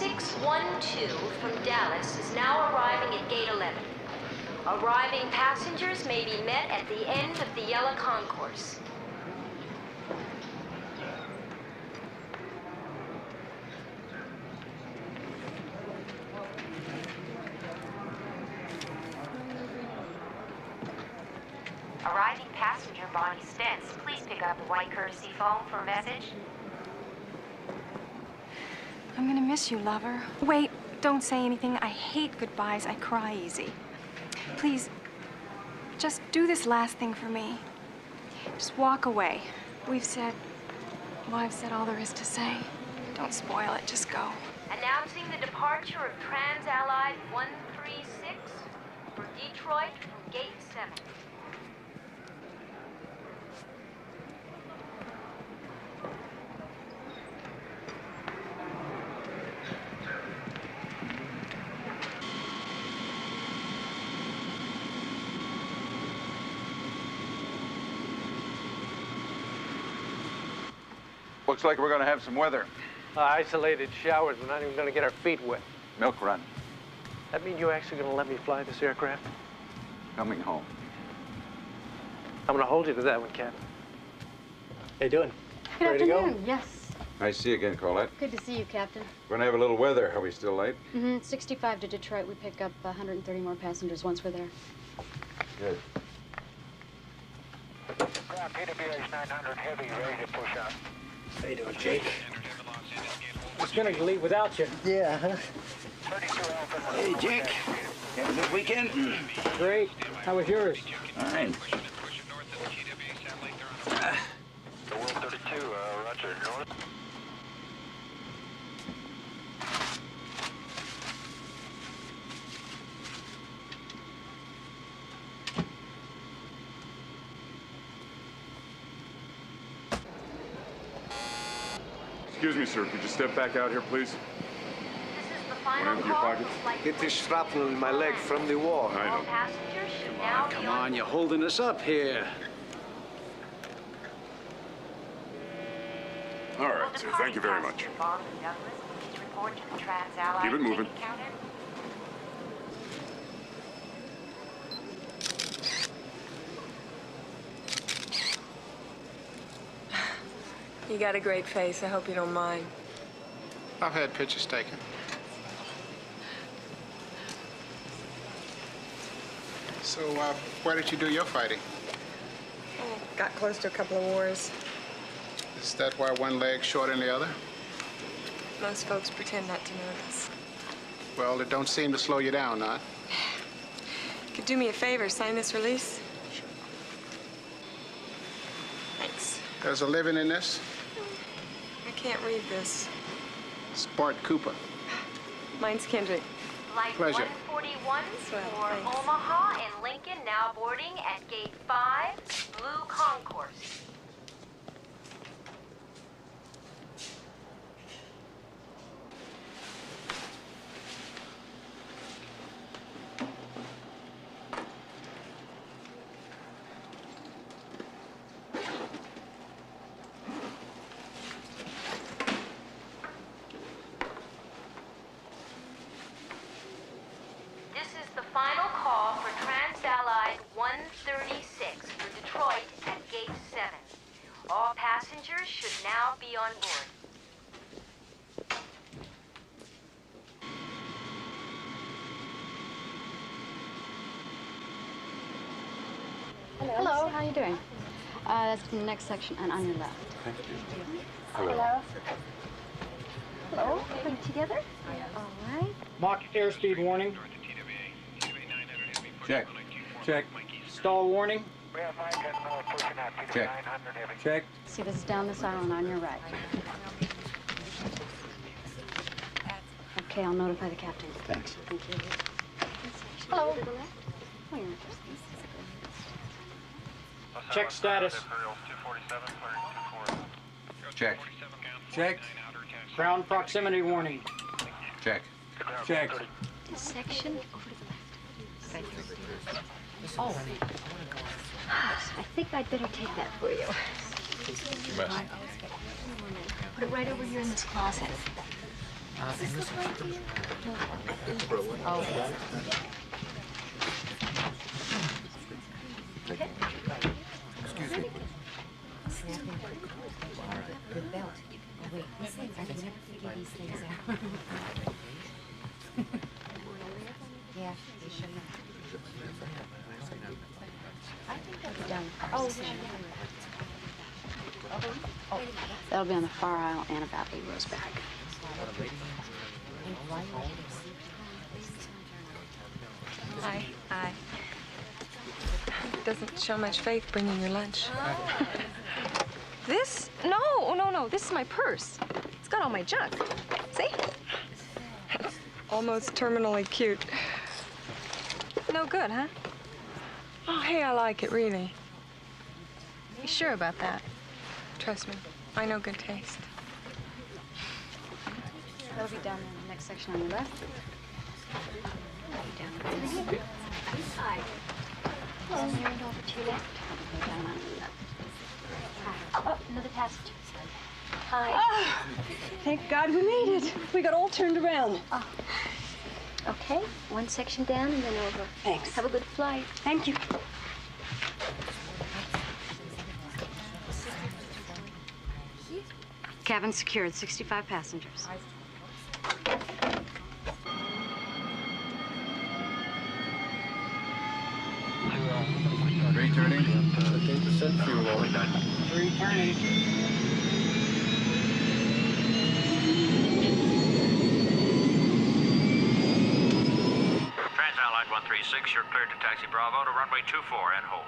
612 from Dallas is now arriving at Gate 11. Arriving passengers may be met at the end of the Yellow Concourse. Arriving passenger Bonnie Stentz, please pick up a white courtesy phone for a message. I'm gonna miss you, lover. Wait, don't say anything. I hate goodbyes. I cry easy. Please, just do this last thing for me. Just walk away. I've said all there is to say. Don't spoil it. Just go. Announcing the departure of Trans-Allied 136 for Detroit from Gate 7. Looks like we're gonna have some weather. Isolated showers. We're not even gonna get our feet wet. Milk run. That mean you're actually gonna let me fly this aircraft? Coming home. I'm gonna hold you to that one, Captain. How you doing? Good Ready to afternoon. go? Yes. Nice to see you again, Colette. Good to see you, Captain. We're gonna have a little weather. Are we still late? 65 to Detroit. We pick up 130 more passengers once we're there. Good. PWH 900 heavy, ready to push out. How you doing, Jake? I was gonna leave without you. Yeah, huh? 32 Alpha. Hey, Jake. You have a good weekend? Great. How was yours? Fine. The World 32, roger. North. Excuse me, sir. Could you step back out here, please? This is the final Empty your call. pockets. Get this shrapnel in my leg from the war. I All know. passengers should now be Come on on, you're holding us up here. All right, sir. Thank you very much. Keep it moving. You got a great face. I hope you don't mind. I've had pictures taken. So, where did you do your fighting? Oh, got close to a couple of wars. Is that why one leg's shorter than the other? Most folks pretend not to notice. Well, it don't seem to slow you down, huh? Could do me a favor, sign this release? Thanks. There's a living in this. I can't read this. It's Bart Cooper. Mine's Kendrick. Flight Pleasure. 141 Swell, for thanks. Omaha and Lincoln now boarding at Gate 5, Blue Concourse. This is the final call for Trans-Allied 136 for Detroit at Gate 7. All passengers should now be on board. Hello. How you doing? That's the next section and on your left. Thank you. Hello. Hello. Put it together. All right. Mach airspeed warning. Check. Check. Stall warning. We have 910 more pushing out. PW Check. 900 heavy. Check. See, this is down this aisle and on your right. Okay, I'll notify the captain. Thanks. Thank you. Hello. Oh, you're interesting. Check status. Check. Check. Ground proximity warning. Check. Check. This section over to the left. Right. Oh. I think I'd better take that for you. You must. Put it right over here in this closet. Yeah, they should have. I think that'll be done. Oh, that'll be on the far aisle and about 8 rows back. Hi. Hi. Doesn't show much faith bringing your lunch. This? No. This is my purse. It's got all my junk. See? Almost terminally cute. No good, huh? Oh, hey, I like it, really. You sure about that? Trust me, I know good taste. That'll be down in the next section on your left. Down here. Hi. Hello. And over to your left. Down on your left. Oh, another passage. Hi. Ah, thank God we made it. We got all turned around. Oh. Okay, one section down and then over. Thanks. Have a good flight. Thank you. Cabin secured, 65 passengers. Returning. 15% fuel oil. Returning. Trans-Allied 136, you're cleared to taxi Bravo to runway 24 and hold.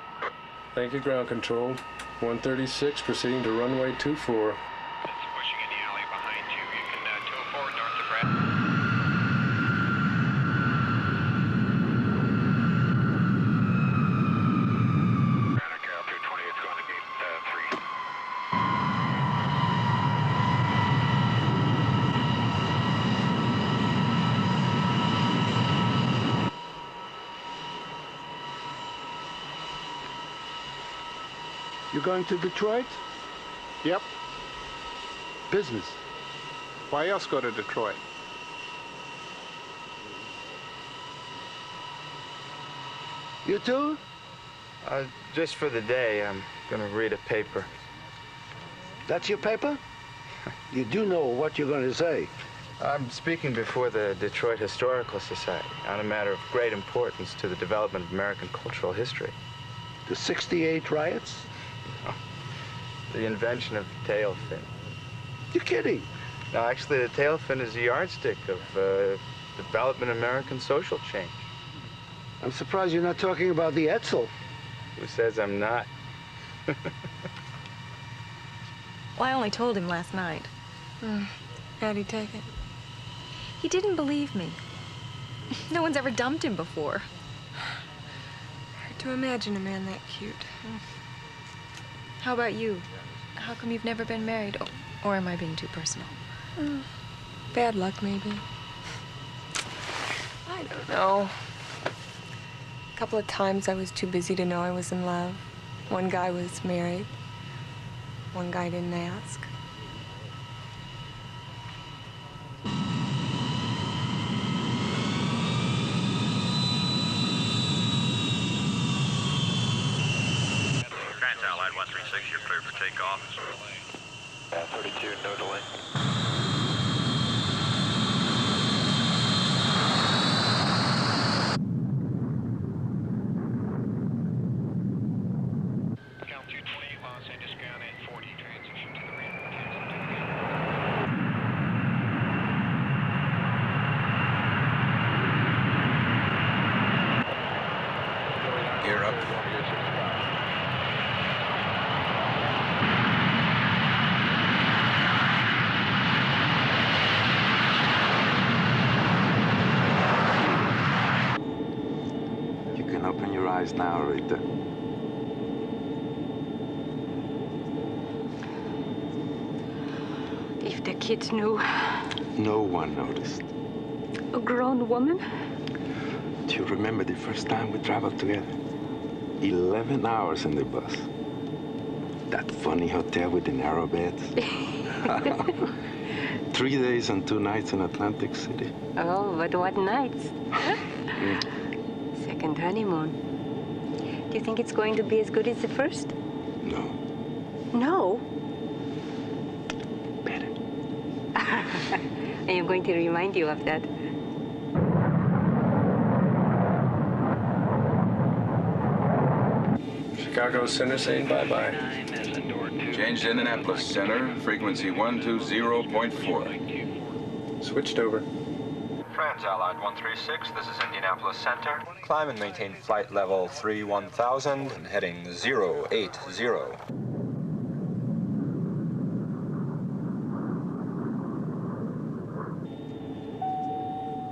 Thank you, ground control. 136 proceeding to runway 24. It's pushing in the alley behind you. You can 204 north of Brad. Cal 220, it's going to gate 3. You going to Detroit? Yep. Business. Why else go to Detroit? You too? Just for the day, I'm gonna read a paper. That's your paper? You do know what you're going to say. I'm speaking before the Detroit Historical Society on a matter of great importance to the development of American cultural history. The 68 riots? The invention of the tail fin. You're kidding. No, actually, the tail fin is a yardstick of development of American social change. I'm surprised you're not talking about the Etzel. Who says I'm not? Well, I only told him last night. How'd he take it? He didn't believe me. No one's ever dumped him before. Hard to imagine a man that cute. How about you? How come you've never been married? Or am I being too personal? Bad luck, maybe. I don't know. A couple of times I was too busy to know I was in love. One guy was married. One guy didn't ask. Trans-Allied 136, you're cleared for takeoff. 32, no delay. Cal 220, Los Angeles ground at 40, transition to the random taxi. Gear up. You can open your eyes now, Rita. If the kids knew. No one noticed. A grown woman? Do you remember the first time we traveled together? 11 hours in the bus. That funny hotel with the narrow beds. 3 days and 2 nights in Atlantic City. Oh, but what nights? Second honeymoon. Do you think it's going to be as good as the first? No. No? Better. I am going to remind you of that. Chicago Center saying bye-bye. Change to Indianapolis Center, frequency 120.4. Switched over. Trans-Allied 136, this is Indianapolis Center. Climb and maintain flight level 31,000 and heading 080.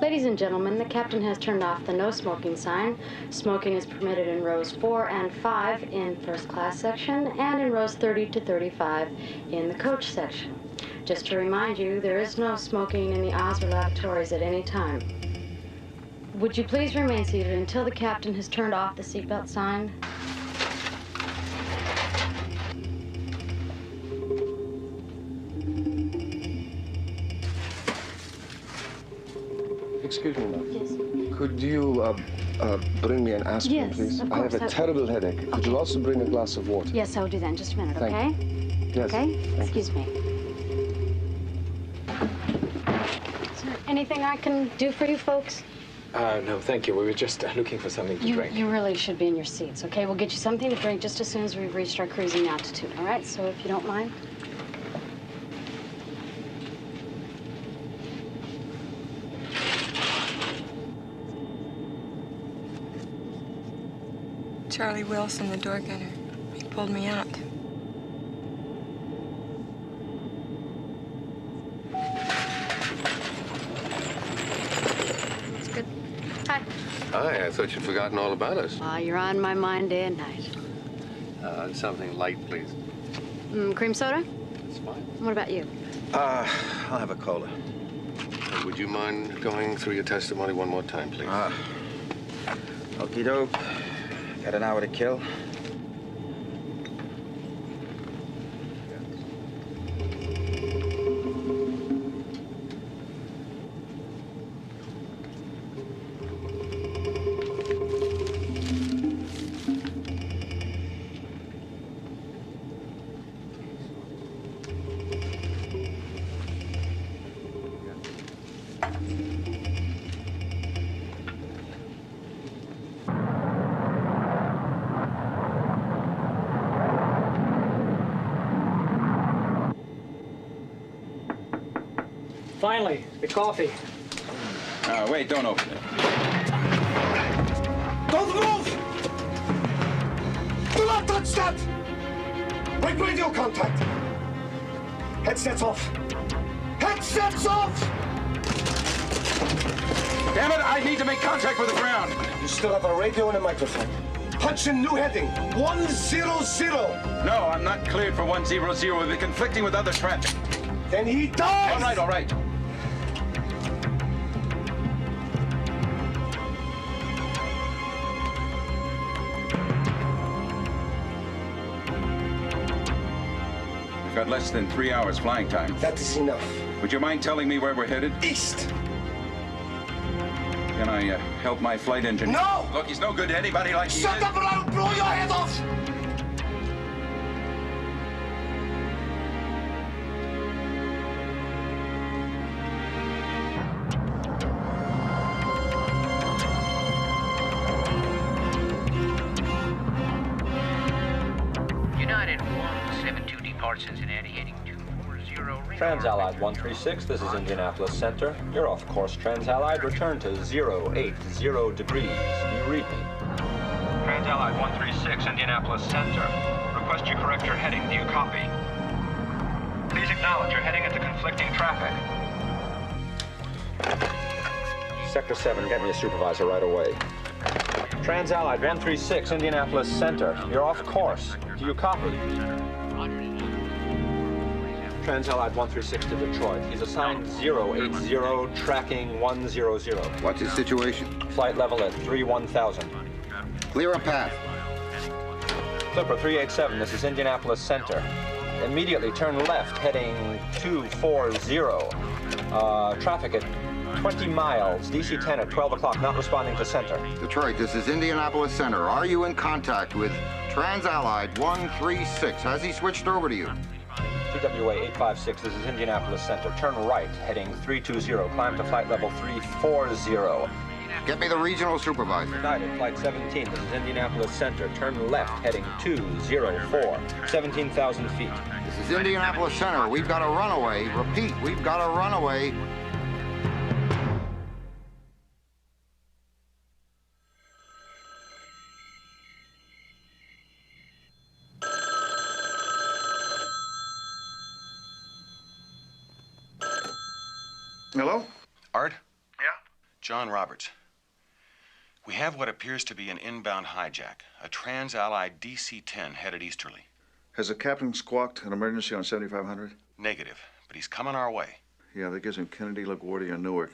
Ladies and gentlemen, the captain has turned off the no smoking sign. Smoking is permitted in rows 4 and 5 in first class section and in rows 30 to 35 in the coach section. Just to remind you, there is no smoking in the Osler lavatories at any time. Would you please remain seated until the captain has turned off the seatbelt sign? Excuse me, ma'am. Yes. Could you bring me an aspirin, Yes, please? of I have course, a terrible headache. Could you also bring a glass of water? Yes, I'll do that in just a minute, Thank okay? Yes. Okay? Thank Excuse me. Is there anything I can do for you folks? No, thank you. We were just looking for something to drink. You really should be in your seats, okay? We'll get you something to drink just as soon as we've reached our cruising altitude, all right? So if you don't mind. Charlie Wilson, the door gunner. He pulled me out. It's good. Hi. Hi, I thought you'd forgotten all about us. You're on my mind day and night. Something light, please. Cream soda? That's fine. What about you? I'll have a cola. Would you mind going through your testimony one more time, please? Okie doke. Got an hour to kill. Finally, the coffee. Wait, don't open it. Don't move! Do not touch that! Break radio contact! Headsets off! Headsets off! Damn it, I need to make contact with the ground. You still have a radio and a microphone. Punch in new heading, 100. No, I'm not cleared for 100. We'll be conflicting with other traffic. Then he dies! All right, all right. We've got less than 3 hours flying time. That is enough. Would you mind telling me where we're headed? East! Can I help my flight engineer? No! Look, he's no good to anybody like you. Shut up or I'll blow your head off! United 172 departs Cincinnati heading 240. Trans-Allied 136, this is Indianapolis Center. You're off course, Trans-Allied. Return to 080 degrees. Do you read me? Trans-Allied 136, Indianapolis Center. Request you correct your heading. Do you copy? Please acknowledge you're heading into conflicting traffic. Sector 7, get me a supervisor right away. Trans-Allied 136, Indianapolis Center. You're off course. Do you copy? Trans-Allied 136 to Detroit. He's assigned 080, tracking 100. What's his situation? Flight level at 31,000. Clear a path. Clipper 387, this is Indianapolis Center. immediately turn left, heading 240. Traffic at 20 miles. DC-10 at 12 o'clock, not responding to center. Detroit, this is Indianapolis Center. Are you in contact with Trans-Allied 136? Has he switched over to you? TWA 856, this is Indianapolis Center. Turn right, heading 320. Climb to flight level 340. Get me the regional supervisor. United, flight 17, this is Indianapolis Center. Turn left, heading 204. 17,000 feet. This is Indianapolis Center. We've got a runaway. Repeat, we've got a runaway. Hello? Art? Yeah? John Roberts. We have what appears to be an inbound hijack, a Trans-Allied DC-10 headed easterly. Has the captain squawked an emergency on 7500? Negative, but he's coming our way. Yeah, that gives him Kennedy, LaGuardia, and Newark.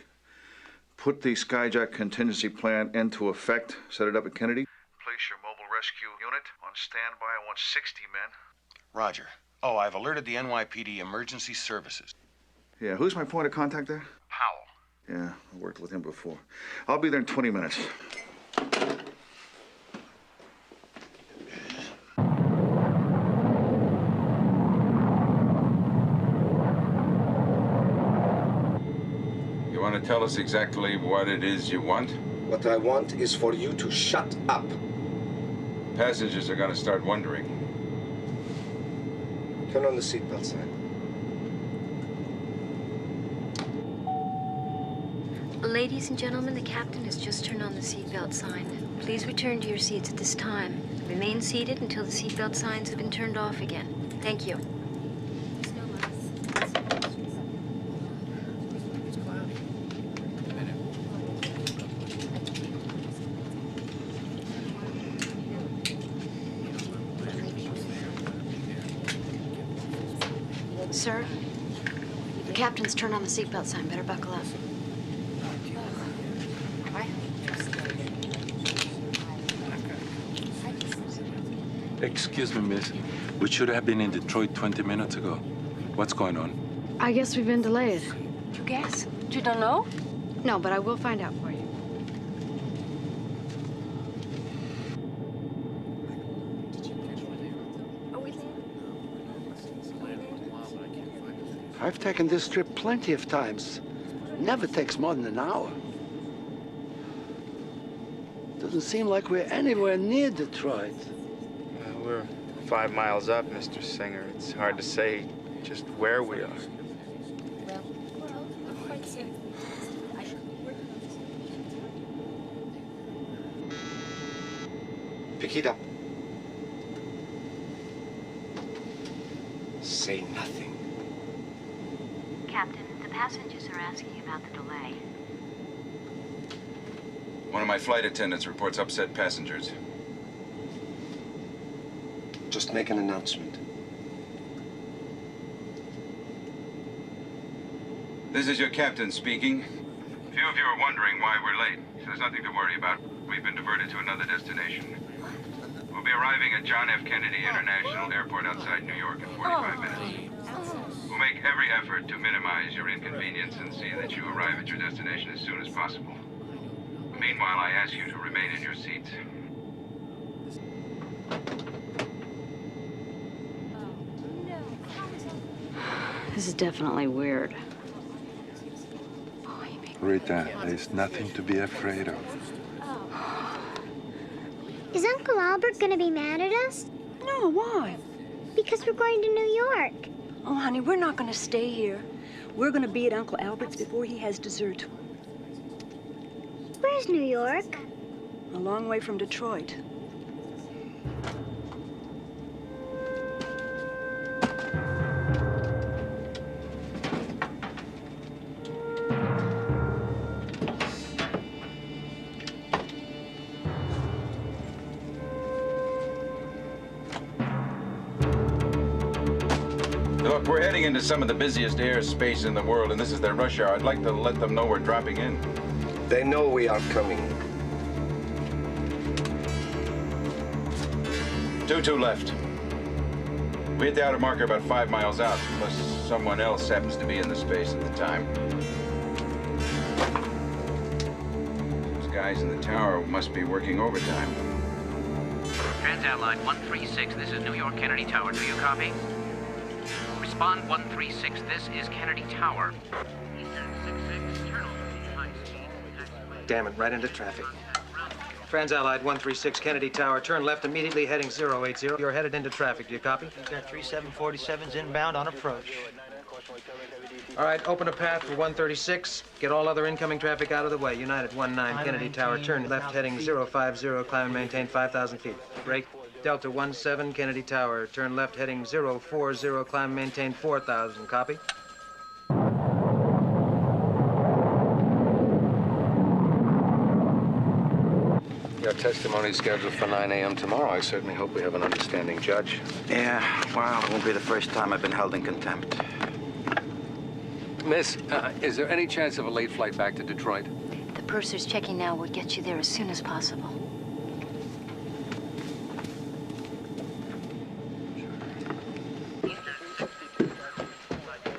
Put the Skyjack contingency plan into effect. Set it up at Kennedy. Place your mobile rescue unit on standby. I want 60 men. Roger. Oh, I've alerted the NYPD Emergency Services. Yeah, who's my point of contact there? Powell. Yeah, I worked with him before. I'll be there in 20 minutes. You want to tell us exactly what it is you want? What I want is for you to shut up. Passengers are going to start wondering. Turn on the seatbelt sign. Ladies and gentlemen, the captain has just turned on the seatbelt sign. Please return to your seats at this time. Remain seated until the seatbelt signs have been turned off again. Thank you. Sir, the captain's turned on the seatbelt sign. Better buckle up. Excuse me, miss. We should have been in Detroit 20 minutes ago. What's going on? I guess we've been delayed. You guess? You don't know? No, but I will find out for you. I've taken this trip plenty of times. Never takes more than an hour. Doesn't seem like we're anywhere near Detroit. We're 5 miles up, Mr. Singer. It's hard to say just where we are. Pick it up. Say nothing. Captain, the passengers are asking about the delay. One of my flight attendants reports upset passengers. Just make an announcement. This is your captain speaking. Few of you are wondering why we're late. There's nothing to worry about. We've been diverted to another destination. We'll be arriving at John F. Kennedy International Airport outside New York in 45 minutes. We'll make every effort to minimize your inconvenience and see that you arrive at your destination as soon as possible. Meanwhile, I ask you to remain in your seats. This is definitely weird. Rita, there's nothing to be afraid of. Is Uncle Albert gonna be mad at us? No, why? Because we're going to New York. Oh, honey, we're not gonna stay here. We're gonna be at Uncle Albert's before he has dessert. Where's New York? A long way from Detroit. Look, we're heading into some of the busiest airspace in the world, and this is their rush hour. I'd like to let them know we're dropping in. They know we are coming. 22 left. We hit the outer marker about 5 miles out, unless someone else happens to be in the space at the time. Those guys in the tower must be working overtime. Transallied 136, this is New York Kennedy Tower. Do you copy? Respond 136, this is Kennedy Tower. Damn it, right into traffic. Transallied 136, Kennedy Tower. Turn left immediately, heading 080. You're headed into traffic. Do you copy? We've got 3747s inbound on approach. All right, open a path for 136. Get all other incoming traffic out of the way. United 19, Kennedy Tower. Turn left, heading 050. Climb and maintain 5,000 feet. Break. Delta 17, Kennedy Tower. Turn left, heading 040. Climb and maintain 4,000. Copy? Your testimony scheduled for 9 a.m. tomorrow. I certainly hope we have an understanding judge. Yeah, well, it won't be the first time I've been held in contempt. Miss, is there any chance of a late flight back to Detroit? The purser's checking now. We'll get you there as soon as possible.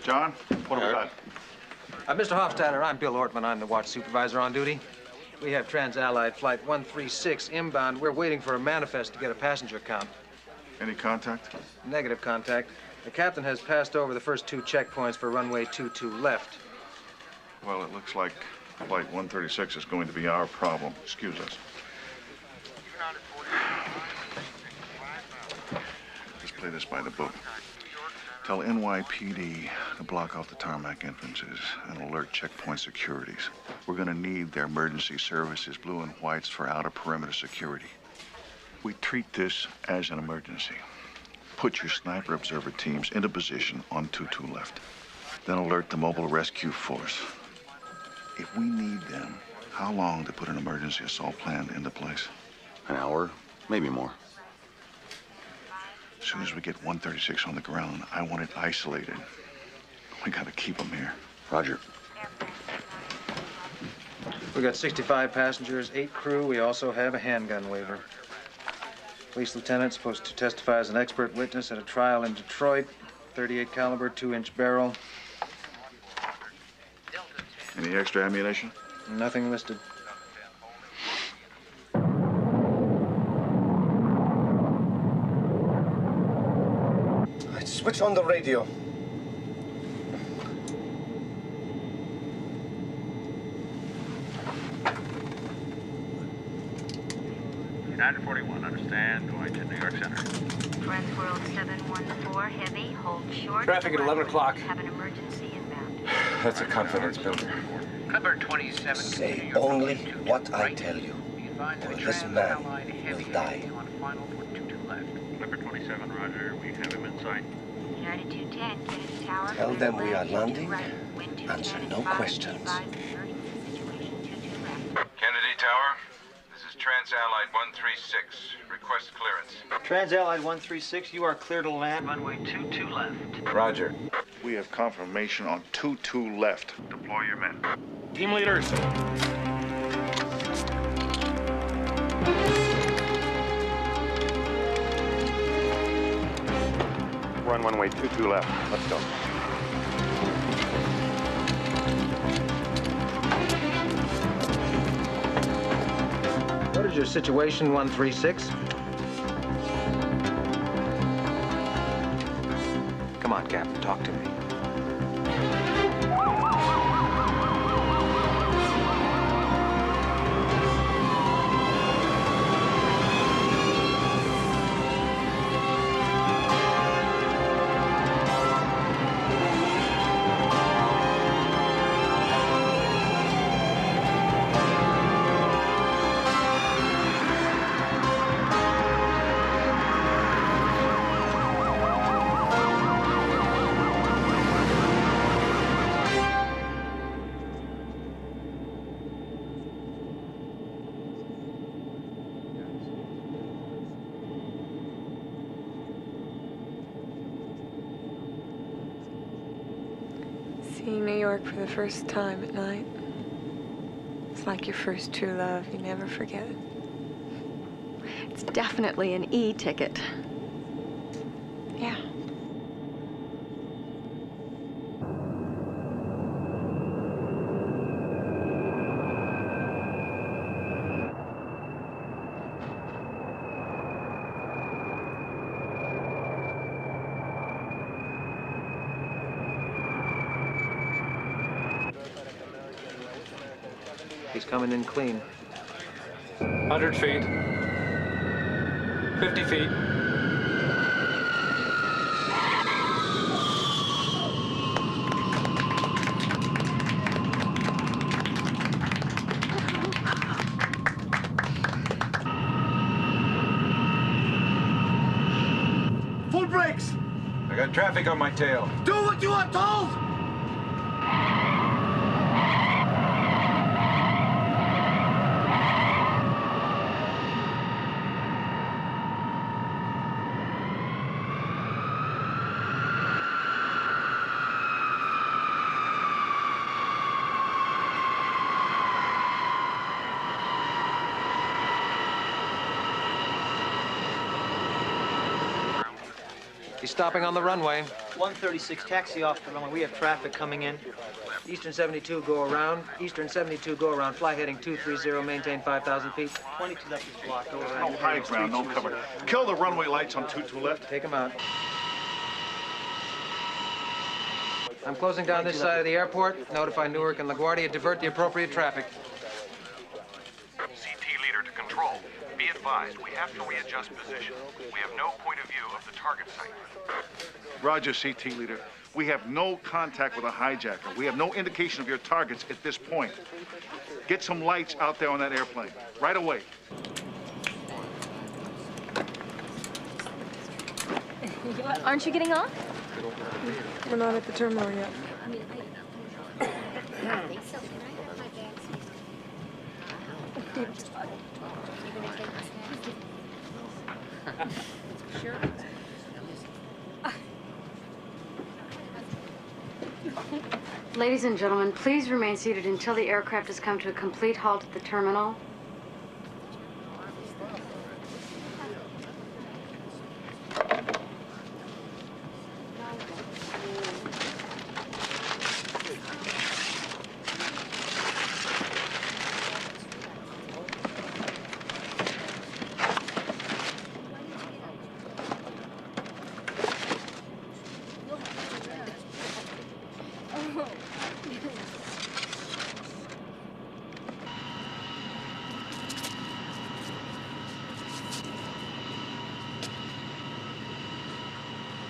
John, what have we got? Mr. Hofstadter, I'm Bill Ortman. I'm the watch supervisor on duty. We have Transallied Flight 136 inbound. We're waiting for a manifest to get a passenger count. Any contact? Negative contact. The captain has passed over the first 2 checkpoints for runway 22 left. Well, it looks like Flight 136 is going to be our problem. Excuse us. Let's play this by the book. Tell NYPD to block off the tarmac entrances and alert checkpoint securities. We're going to need their emergency services, blue and whites, for outer perimeter security. We treat this as an emergency. Put your sniper observer teams into position on 22 left. Then alert the mobile rescue force. If we need them, how long to put an emergency assault plan into place? An hour, maybe more. As soon as we get 136 on the ground, I want it isolated. We gotta keep them here. Roger. We got 65 passengers, 8 crew. We also have a handgun waiver. Police lieutenant supposed to testify as an expert witness at a trial in Detroit. 38 caliber, 2-inch barrel. Any extra ammunition? Nothing listed. Switch on the radio. United 41, understand, going to New York Center. Friends World 714, heavy, hold short. Traffic at 11 o'clock. Have an emergency inbound. That's a confidence builder. Cover 27. Say only what I tell you, or this man will die. Cover 27, roger. We have him in sight. United 210, Kennedy Tower. Tell them we are Right, landing. right. Wind 210 Answer at no 5, questions. advise emergency situation 22 left. Kennedy Tower, this is Transallied 136. Request clearance. Transallied 136, you are clear to land. Runway 22 left. Roger. We have confirmation on 22 left. Deploy your men. Team leaders. Run runway 22 left. Let's go. What is your situation, 136? Come on, Captain, talk to me. Seeing New York for the first time at night. It's like your first true love. You never forget it. It's definitely an E ticket. Yeah, coming in clean. 100 feet. 50 feet. Full brakes! I got traffic on my tail. Do what you are told! He's stopping on the runway. 136, taxi off the runway. We have traffic coming in. Eastern 72, go around. Eastern 72, go around. Fly heading 230, maintain 5,000 feet. 22 left is blocked. Over. No high ground, no cover. Kill the runway lights on 22 left. Take them out. I'm closing down this side of the airport. Notify Newark and LaGuardia. Divert the appropriate traffic. CT leader to control. Be advised, we have to readjust position. We have no point of view of the target site. Roger, CT leader. We have no contact with a hijacker. We have no indication of your targets at this point. Get some lights out there on that airplane. Right away. Aren't you getting off? We're not at the terminal yet. Sure. Ladies and gentlemen, please remain seated until the aircraft has come to a complete halt at the terminal.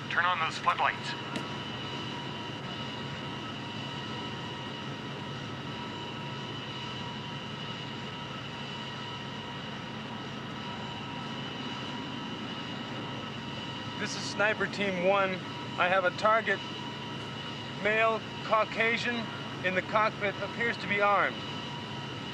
Turn on those floodlights. This is Sniper Team 1. I have a target, male, Caucasian, in the cockpit, appears to be armed.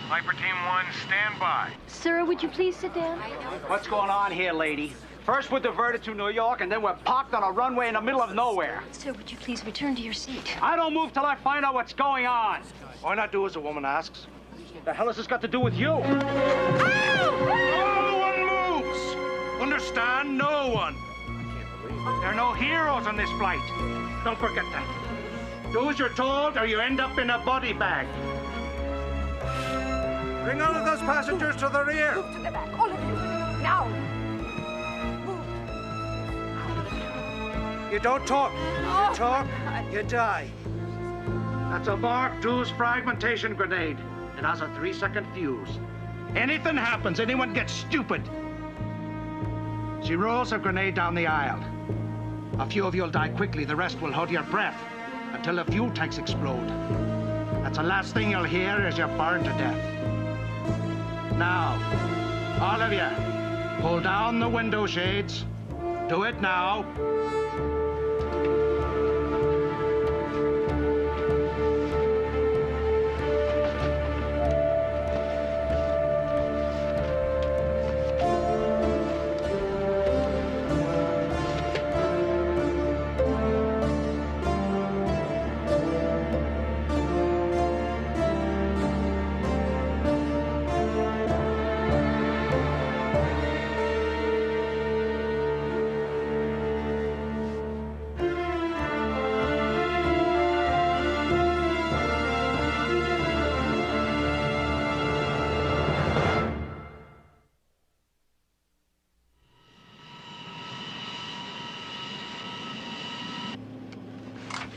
Sniper Team 1, stand by. Sir, would you please sit down? What's going on here, lady? First we're diverted to New York, and then we're parked on a runway in the middle of nowhere. Sir, would you please return to your seat? I don't move till I find out what's going on. Why not do as the woman asks? The hell has this got to do with you? No one moves! Understand? No one. There are no heroes on this flight. Don't forget that. Do as you're told, or you end up in a body bag. Bring all of those passengers to the rear. Move to the back, all of you. Now. You don't talk. You talk, you die. That's a Mark II's fragmentation grenade. It has a 3-second fuse. Anything happens, anyone gets stupid. She rolls her grenade down the aisle. A few of you'll die quickly, the rest will hold your breath until the fuel tanks explode. That's the last thing you'll hear as you're burned to death. Now, all of you, pull down the window shades. Do it now.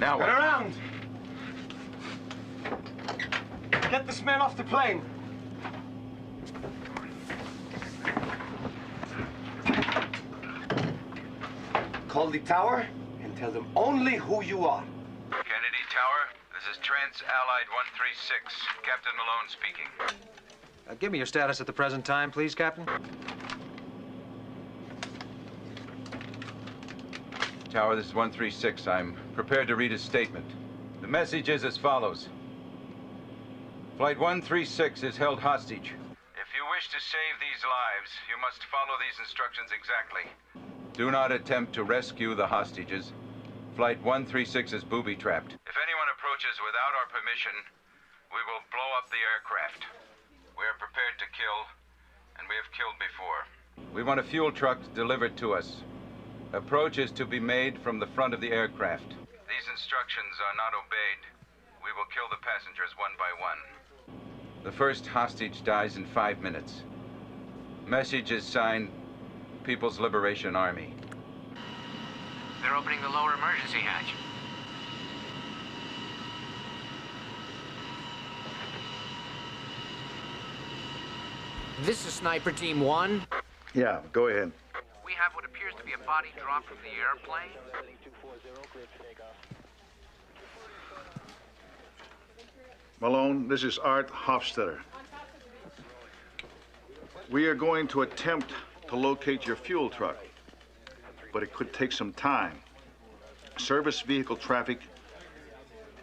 Now Get around! Get this man off the plane. Call the tower and tell them only who you are. Kennedy Tower, this is Trans-Allied 136. Captain Malone speaking. Give me your status at the present time, please, Captain. Tower, this is 136. I'm prepared to read a statement. The message is as follows. Flight 136 is held hostage. If you wish to save these lives, you must follow these instructions exactly. Do not attempt to rescue the hostages. Flight 136 is booby-trapped. If anyone approaches without our permission, we will blow up the aircraft. We are prepared to kill, and we have killed before. We want a fuel truck delivered to us. Approach is to be made from the front of the aircraft. These instructions are not obeyed. We will kill the passengers one by one. The first hostage dies in 5 minutes. Message is signed People's Liberation Army. They're opening the lower emergency hatch. This is Sniper Team 1. Yeah, go ahead. We have what appears to be a body drop from the airplane. Malone, this is Art Hofstetter. We are going to attempt to locate your fuel truck, but it could take some time. Service vehicle traffic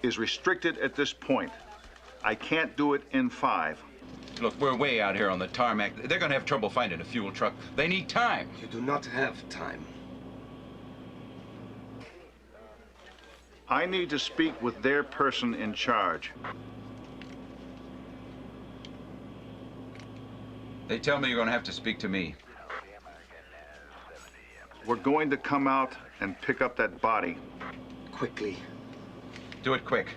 is restricted at this point. I can't do it in 5. Look, we're way out here on the tarmac. They're gonna have trouble finding a fuel truck. They need time. You do not have time. I need to speak with their person in charge. They tell me you're gonna have to speak to me. We're going to come out and pick up that body. Quickly. Do it quick.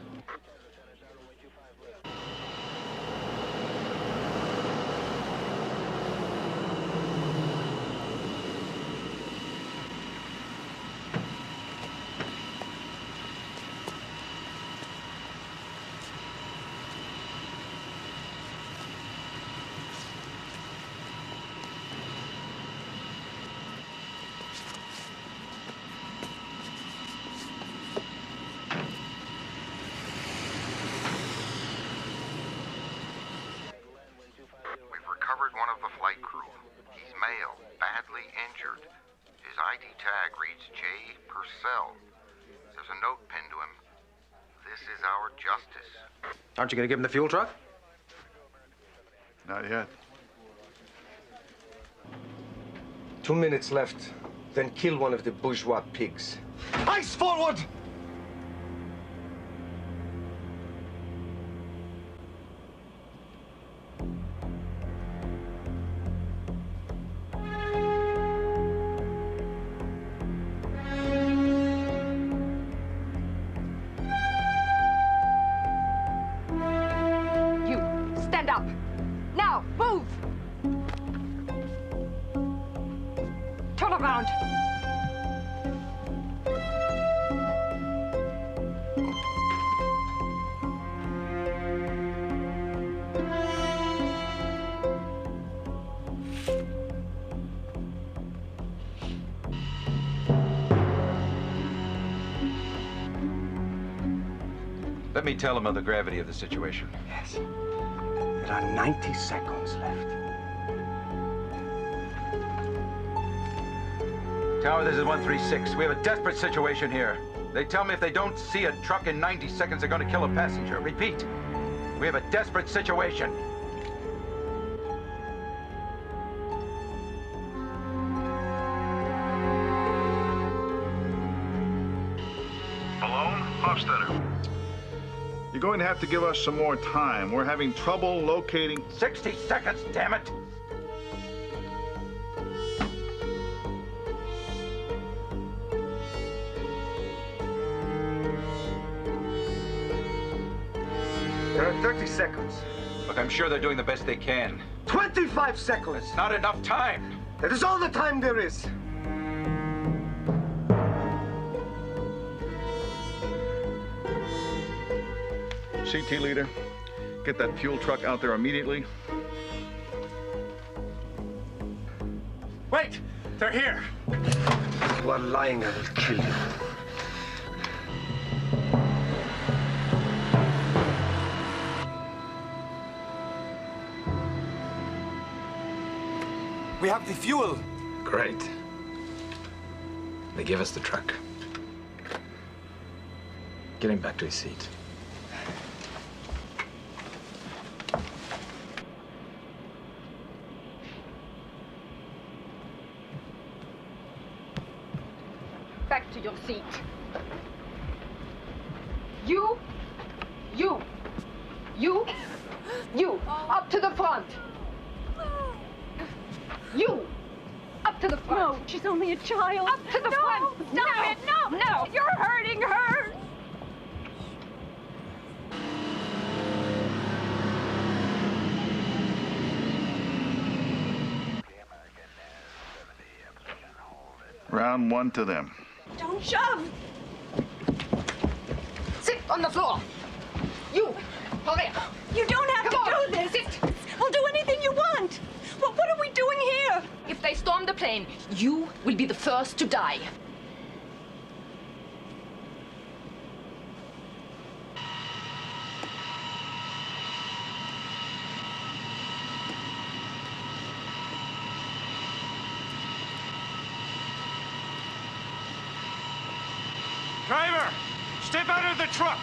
ID tag reads J. Purcell. There's a note pinned to him. This is our justice. Aren't you going to give him the fuel truck? Not yet. 2 minutes left. Then kill one of the bourgeois pigs. Ice forward! Let me tell him of the gravity of the situation. Yes. There are 90 seconds left. Tower, this is 136. We have a desperate situation here. They tell me if they don't see a truck in 90 seconds, they're going to kill a passenger. Repeat, we have a desperate situation. Malone, Hofstetter. You're going to have to give us some more time. We're having trouble locating... 60 seconds, damn it! There are 30 seconds. Look, I'm sure they're doing the best they can. 25 seconds! It's not enough time! That is all the time there is. CT leader, get that fuel truck out there immediately. Wait! They're here! You are lying, I will kill you. We have the fuel. Great. They give us the truck. Get him back to his seat. Back to your seat. You, up to the front. You, up to the front. No, she's only a child. Up to the front. Stop it. No. You're hurting her. Round one to them. Don't shove. Sit on the floor. You, hurry. You don't have Come to on. do this. Sit. I'll do anything you want. But what are we doing here? If they storm the plane, you will be the first to die. Driver, step out of the truck.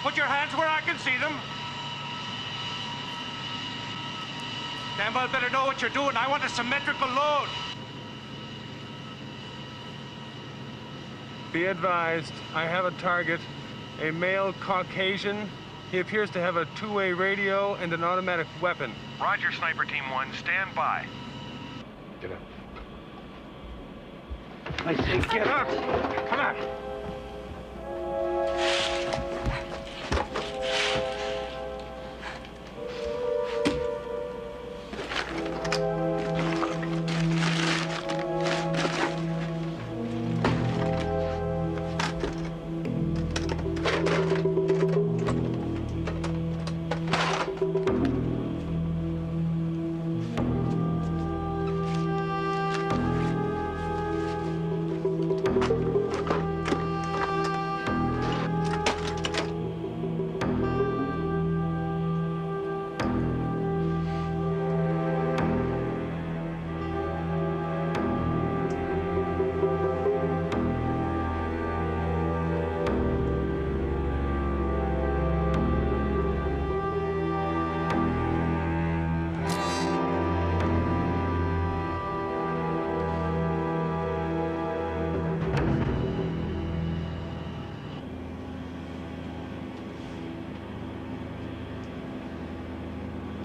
Put your hands where I can see them. Damn well better know what you're doing. I want a symmetrical load. Be advised, I have a target, a male Caucasian. He appears to have a two-way radio and an automatic weapon. Roger, Sniper Team 1. Stand by. Get up. I say get up. Come on.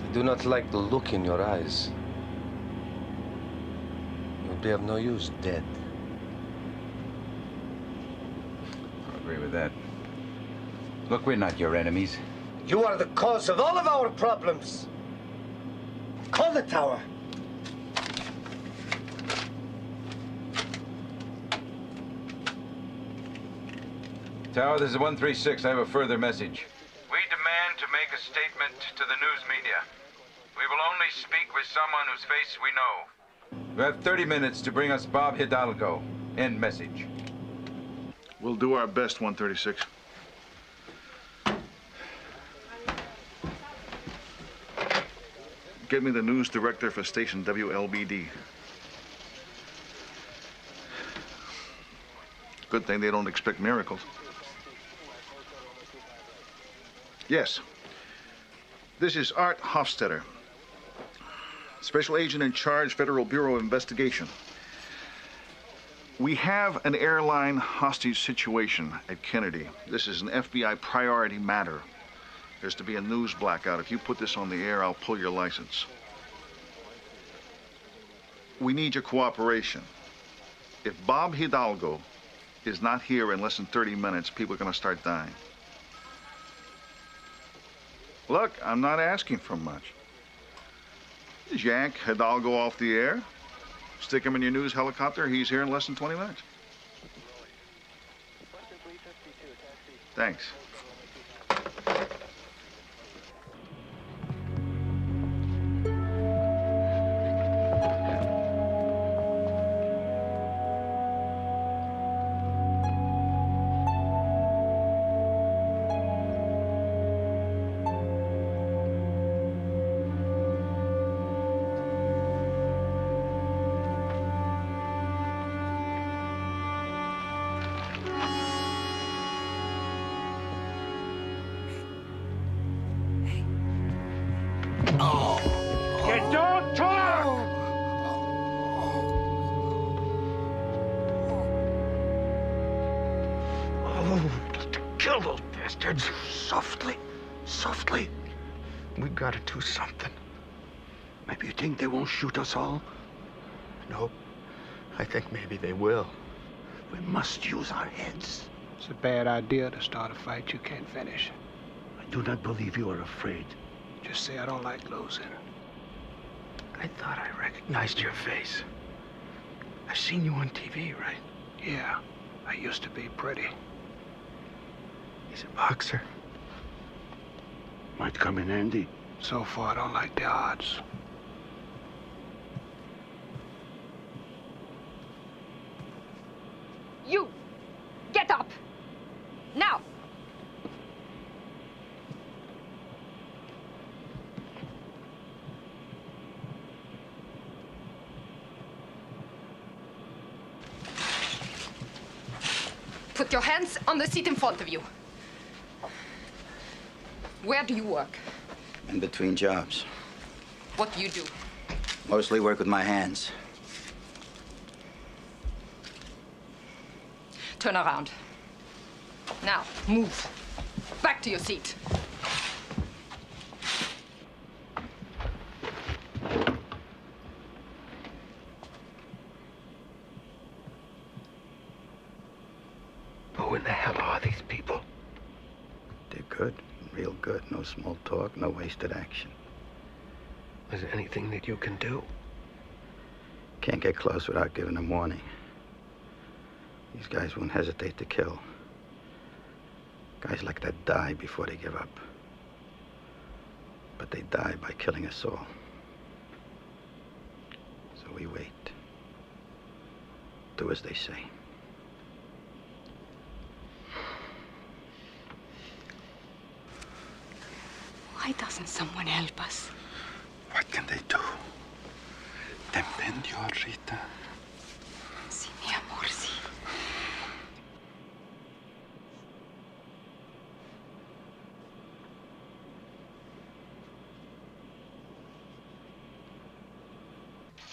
I do not like the look in your eyes. You'll be of no use dead. I agree with that. Look, we're not your enemies. You are the cause of all of our problems. Call the tower. Tower, this is 136. I have a further message. We demand to make a statement to the news media. We will only speak with someone whose face we know. You have 30 minutes to bring us Bob Hidalgo. End message. We'll do our best, 136. Get me the news director for station WLBD. Good thing they don't expect miracles. Yes. This is Art Hofstetter, Special Agent in Charge, Federal Bureau of Investigation. We have an airline hostage situation at Kennedy. This is an FBI priority matter. There's to be a news blackout. If you put this on the air, I'll pull your license. We need your cooperation. If Bob Hidalgo is not here in less than 30 minutes, people are going to start dying. Look, I'm not asking for much. Just yank Hidalgo off the air, stick him in your news helicopter, he's here in less than 20 minutes. Thanks. bastards! Softly. Softly. We gotta do something. Maybe you think they won't shoot us all? No. I think maybe they will. We must use our heads. It's a bad idea to start a fight you can't finish. I do not believe you are afraid. Just say I don't like losing. I thought I recognized your face. I've seen you on TV, right? Yeah, I used to be pretty. He's a boxer. Might come in handy. So far, I don't like the odds. You! Get up! Now! Put your hands on the seat in front of you. Where do you work? In between jobs. What do you do? Mostly work with my hands. Turn around. Now, move. Back to your seat. Who in the hell are these people? They're good. Real good. No small talk, no wasted action. Is there anything that you can do? Can't get close without giving them warning. These guys won't hesitate to kill. Guys like that die before they give up. But they die by killing us all. So we wait. Do as they say. Why doesn't someone help us? What can they do? Depende, Rita. Sí, mi amor, sí.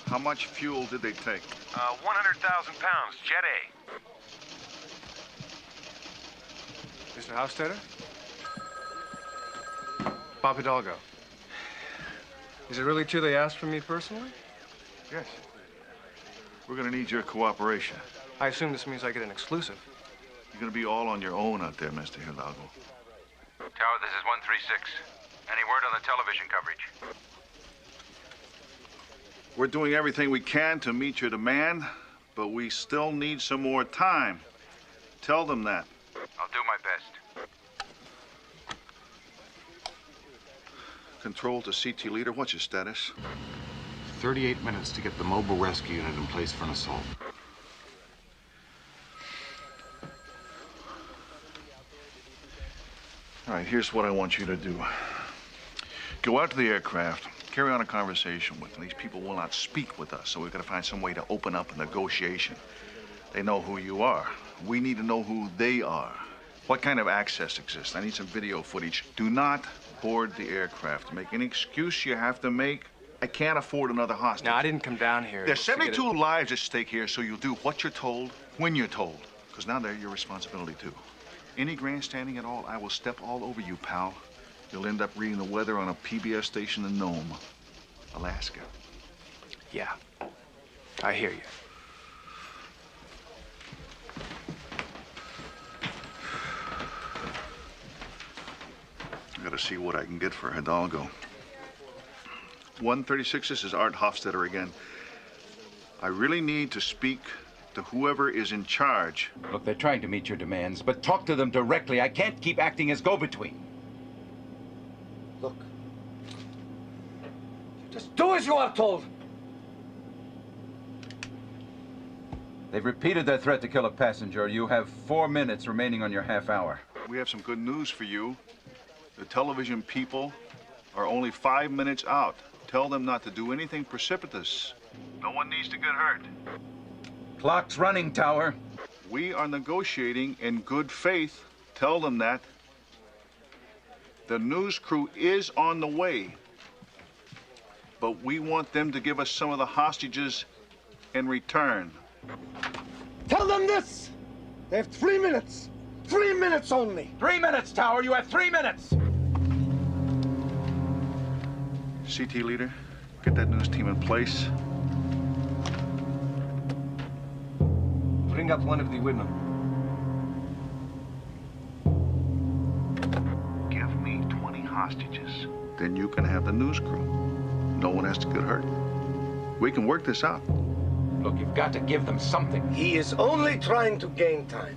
How much fuel did they take? 100,000 pounds, Jet A. Mr. Hofstadter? Bob Hidalgo. Is it really true they asked for me personally? Yes. We're gonna need your cooperation. I assume this means I get an exclusive. You're gonna be all on your own out there, Mr. Hidalgo. Tower, this is 136. Any word on the television coverage? We're doing everything we can to meet your demand, but we still need some more time. Tell them that. I'll do my best. Control to CT leader, what's your status? 38 minutes to get the mobile rescue unit in place for an assault. All right, here's what I want you to do. Go out to the aircraft, carry on a conversation with them. These people will not speak with us, so we've got to find some way to open up a negotiation. They know who you are. We need to know who they are. What kind of access exists? I need some video footage. Do not board the aircraft. Make any excuse you have to make. I can't afford another hostage. No, I didn't come down here. There's 72 lives at stake here, so you'll do what you're told, when you're told. Because now they're your responsibility, too. Any grandstanding at all, I will step all over you, pal. You'll end up reading the weather on a PBS station in Nome, Alaska. Yeah, I hear you. I gotta see what I can get for Hidalgo. 136, this is Art Hofstadter again. I really need to speak to whoever is in charge. Look, they're trying to meet your demands, but talk to them directly. I can't keep acting as go-between. Look. Just do as you are told. They've repeated their threat to kill a passenger. You have 4 minutes remaining on your half hour. We have some good news for you. The television people are only 5 minutes out. Tell them not to do anything precipitous. No one needs to get hurt. Clock's running, Tower. We are negotiating in good faith. Tell them that. The news crew is on the way. But we want them to give us some of the hostages in return. Tell them this! They have 3 minutes. 3 minutes only. 3 minutes, Tower. You have 3 minutes. CT leader, get that news team in place. Bring up one of the women. Give me 20 hostages. Then you can have the news crew. No one has to get hurt. We can work this out. Look, you've got to give them something. He is only trying to gain time.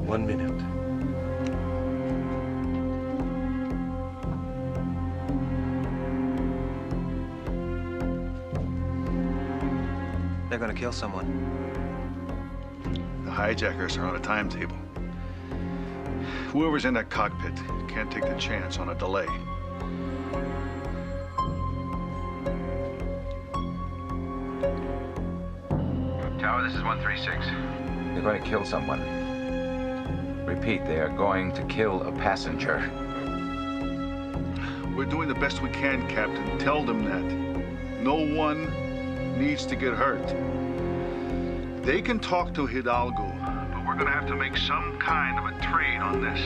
One minute. They're gonna kill someone. The hijackers are on a timetable. Whoever's in that cockpit can't take the chance on a delay. Tower, this is 136. They're going to kill someone. Repeat, they are going to kill a passenger. We're doing the best we can, Captain. Tell them that. No one needs to get hurt. They can talk to Hidalgo, but we're gonna have to make some kind of a trade on this.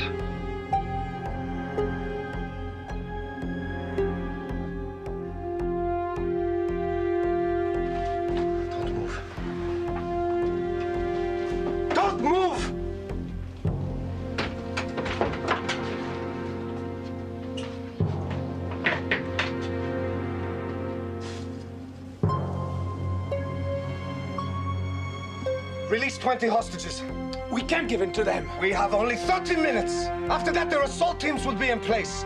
Don't move. Don't move! Release 20 hostages. We can't give in to them. We have only 30 minutes. After that, their assault teams will be in place.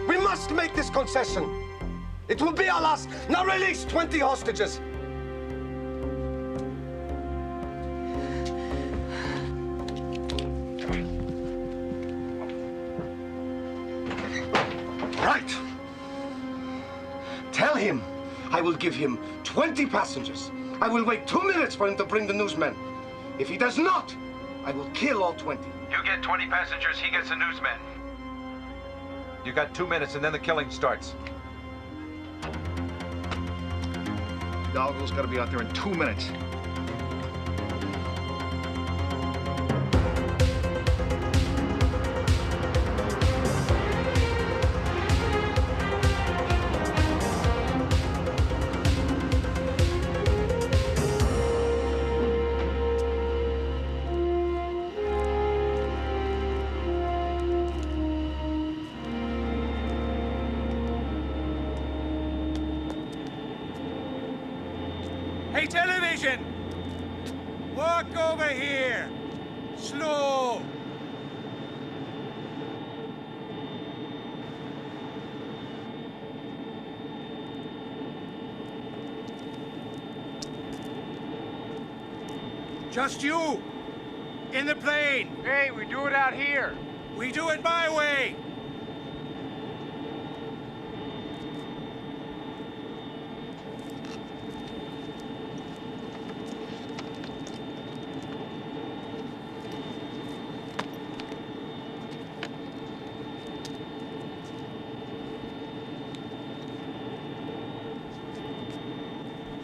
We must make this concession. It will be our last. Now release 20 hostages. Right. Tell him I will give him 20 passengers. I will wait 2 minutes for him to bring the newsmen. If he does not, I will kill all 20. You get 20 passengers, he gets the newsmen. You got 2 minutes and then the killing starts. Hidalgo's gotta be out there in 2 minutes. Hey, television! Walk over here! Slow! Just you! In the plane! Hey, we do it out here. We do it my way!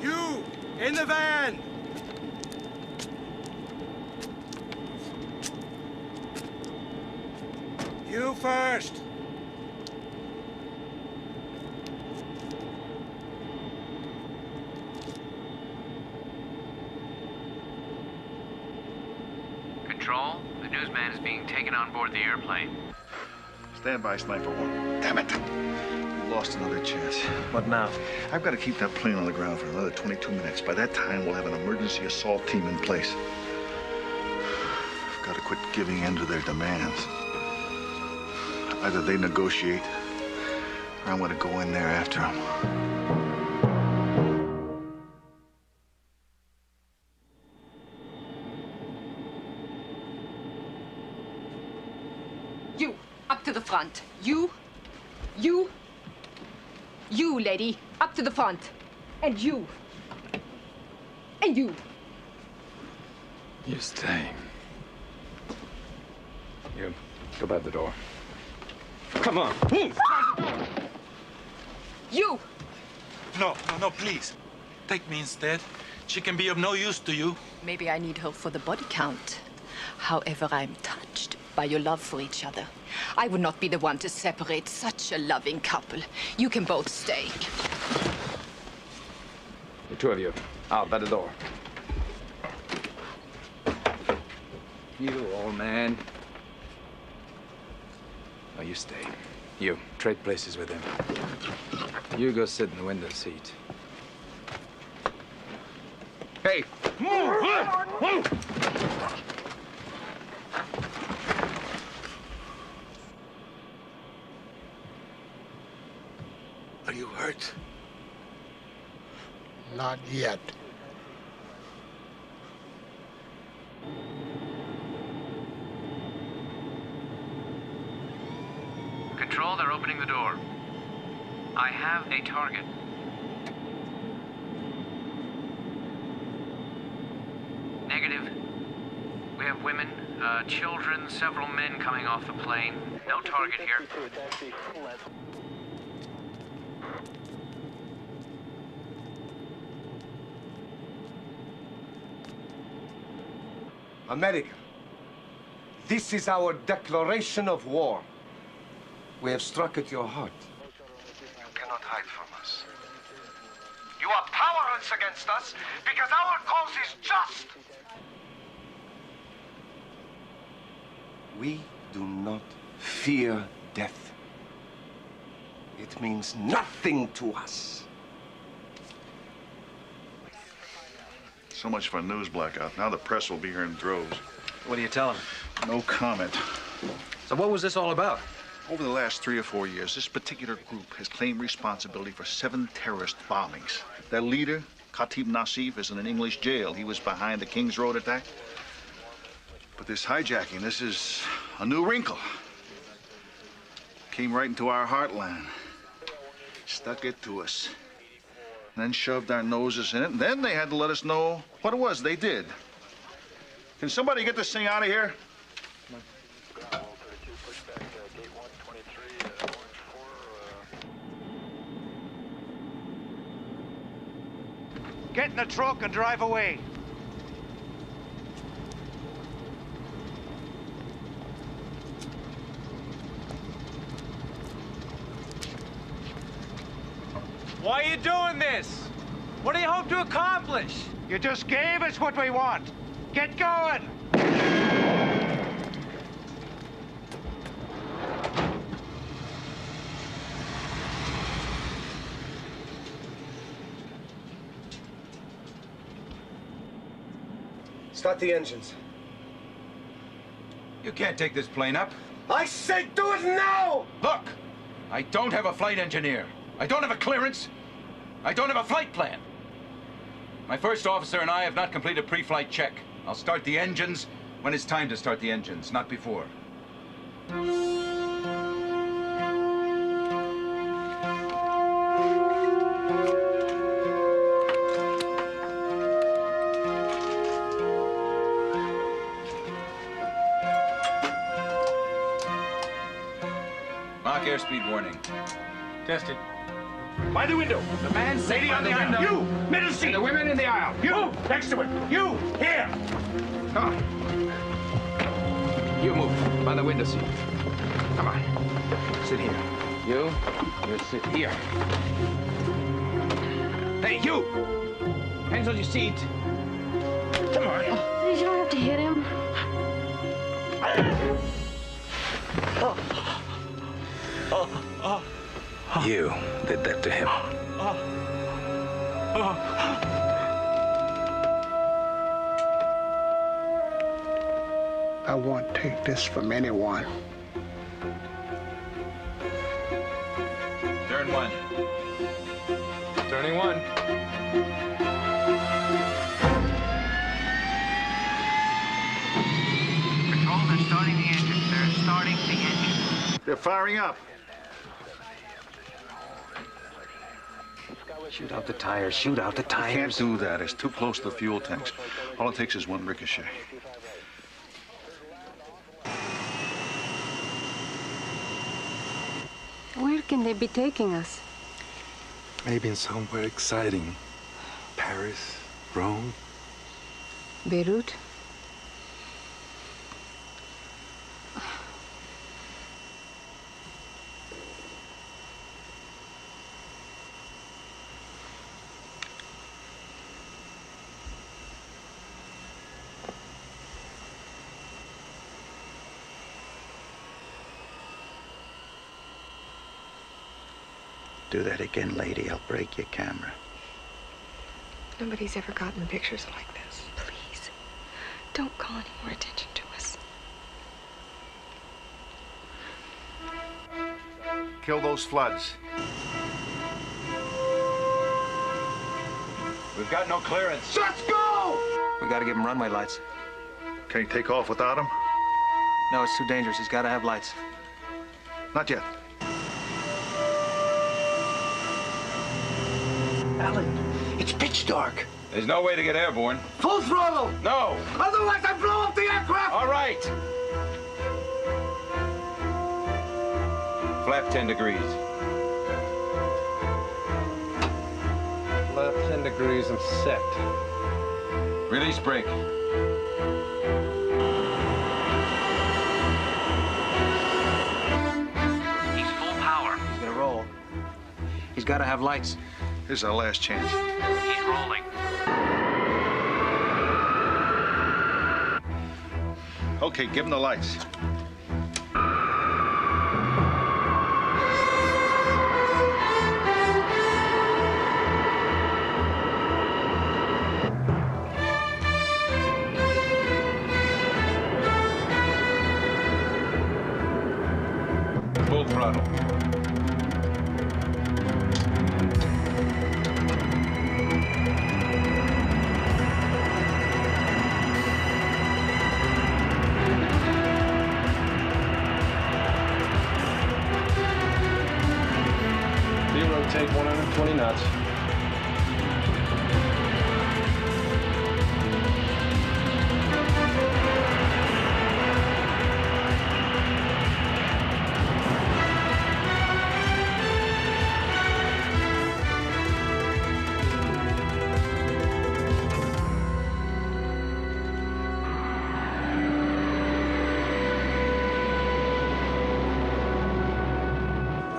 You! In the van! You first! Control, the newsman is being taken on board the airplane. Stand by, Sniper One. Damn it! We lost another chance. What now? I've got to keep that plane on the ground for another 22 minutes. By that time, we'll have an emergency assault team in place. I've got to quit giving in to their demands. Either they negotiate, or I'm going to go in there after them. You, up to the front. You, You, lady, up to the front. And you. And you. You stay. You, go by the door. Come on. Move. You. No, please. Take me instead. She can be of no use to you. Maybe I need her for the body count. However, I'm touched by your love for each other. I would not be the one to separate such a loving couple. You can both stay. The two of you, out by the door. You, old man. Oh, you stay. You, trade places with him. You go sit in the window seat. Hey! Are you hurt? Not yet. Control, they're opening the door. I have a target. Negative. We have women, children, several men coming off the plane. No target here. America, this is our declaration of war. We have struck at your heart. You cannot hide from us. You are powerless against us because our cause is just. We do not fear death. It means nothing to us. So much for a news blackout. Now the press will be here in droves. What do you tell them? No comment. So what was this all about? Over the last 3 or 4 years, this particular group has claimed responsibility for 7 terrorist bombings. Their leader, Khatib Nassif, is in an English jail. He was behind the Kings Road attack. But this hijacking, this is a new wrinkle. Came right into our heartland. Stuck it to us. And then shoved our noses in it. And then they had to let us know what it was they did. Can somebody get this thing out of here? Get in the truck and drive away. Why are you doing this? What do you hope to accomplish? You just gave us what we want. Get going. Start the engines. You can't take this plane up. I say do it now! Look, I don't have a flight engineer. I don't have a clearance. I don't have a flight plan. My first officer and I have not completed a pre-flight check. I'll start the engines when it's time to start the engines, not before. Mach airspeed warning. Tested. By the window. The man sitting on the window. You, middle seat. And the women in the aisle. You, next to it. You, here. Come on. You move by the window seat. Come on. Sit here. You sit here. Hey, you! Hands on your seat. Come on. Please, you don't have to hit him. You did that to him. I won't take this from anyone. Turn 1. Turning 1. Control, they're starting the engines. They're starting the engines. They're firing up. Shoot out the tires. Shoot out the tires. You can't do that. It's too close to the fuel tanks. All it takes is one ricochet. Where can they be taking us? Maybe in somewhere exciting. Paris, Rome. Beirut? Do that again, lady. I'll break your camera. Nobody's ever gotten pictures like this. Please, don't call any more attention to us. Kill those floods. We've got no clearance. Let's go! We gotta give him runway lights. Can he take off without them? No, it's too dangerous. He's gotta have lights. Not yet. Alan, it's pitch dark. There's no way to get airborne. Full throttle! No! Otherwise I blow up the aircraft! All right! Flap 10 degrees. Flap 10 degrees and set. Release brake. He's full power. He's gonna roll. He's gotta have lights. This is our last chance. He's rolling. Okay, give him the lights. Full throttle. Take 120 knots.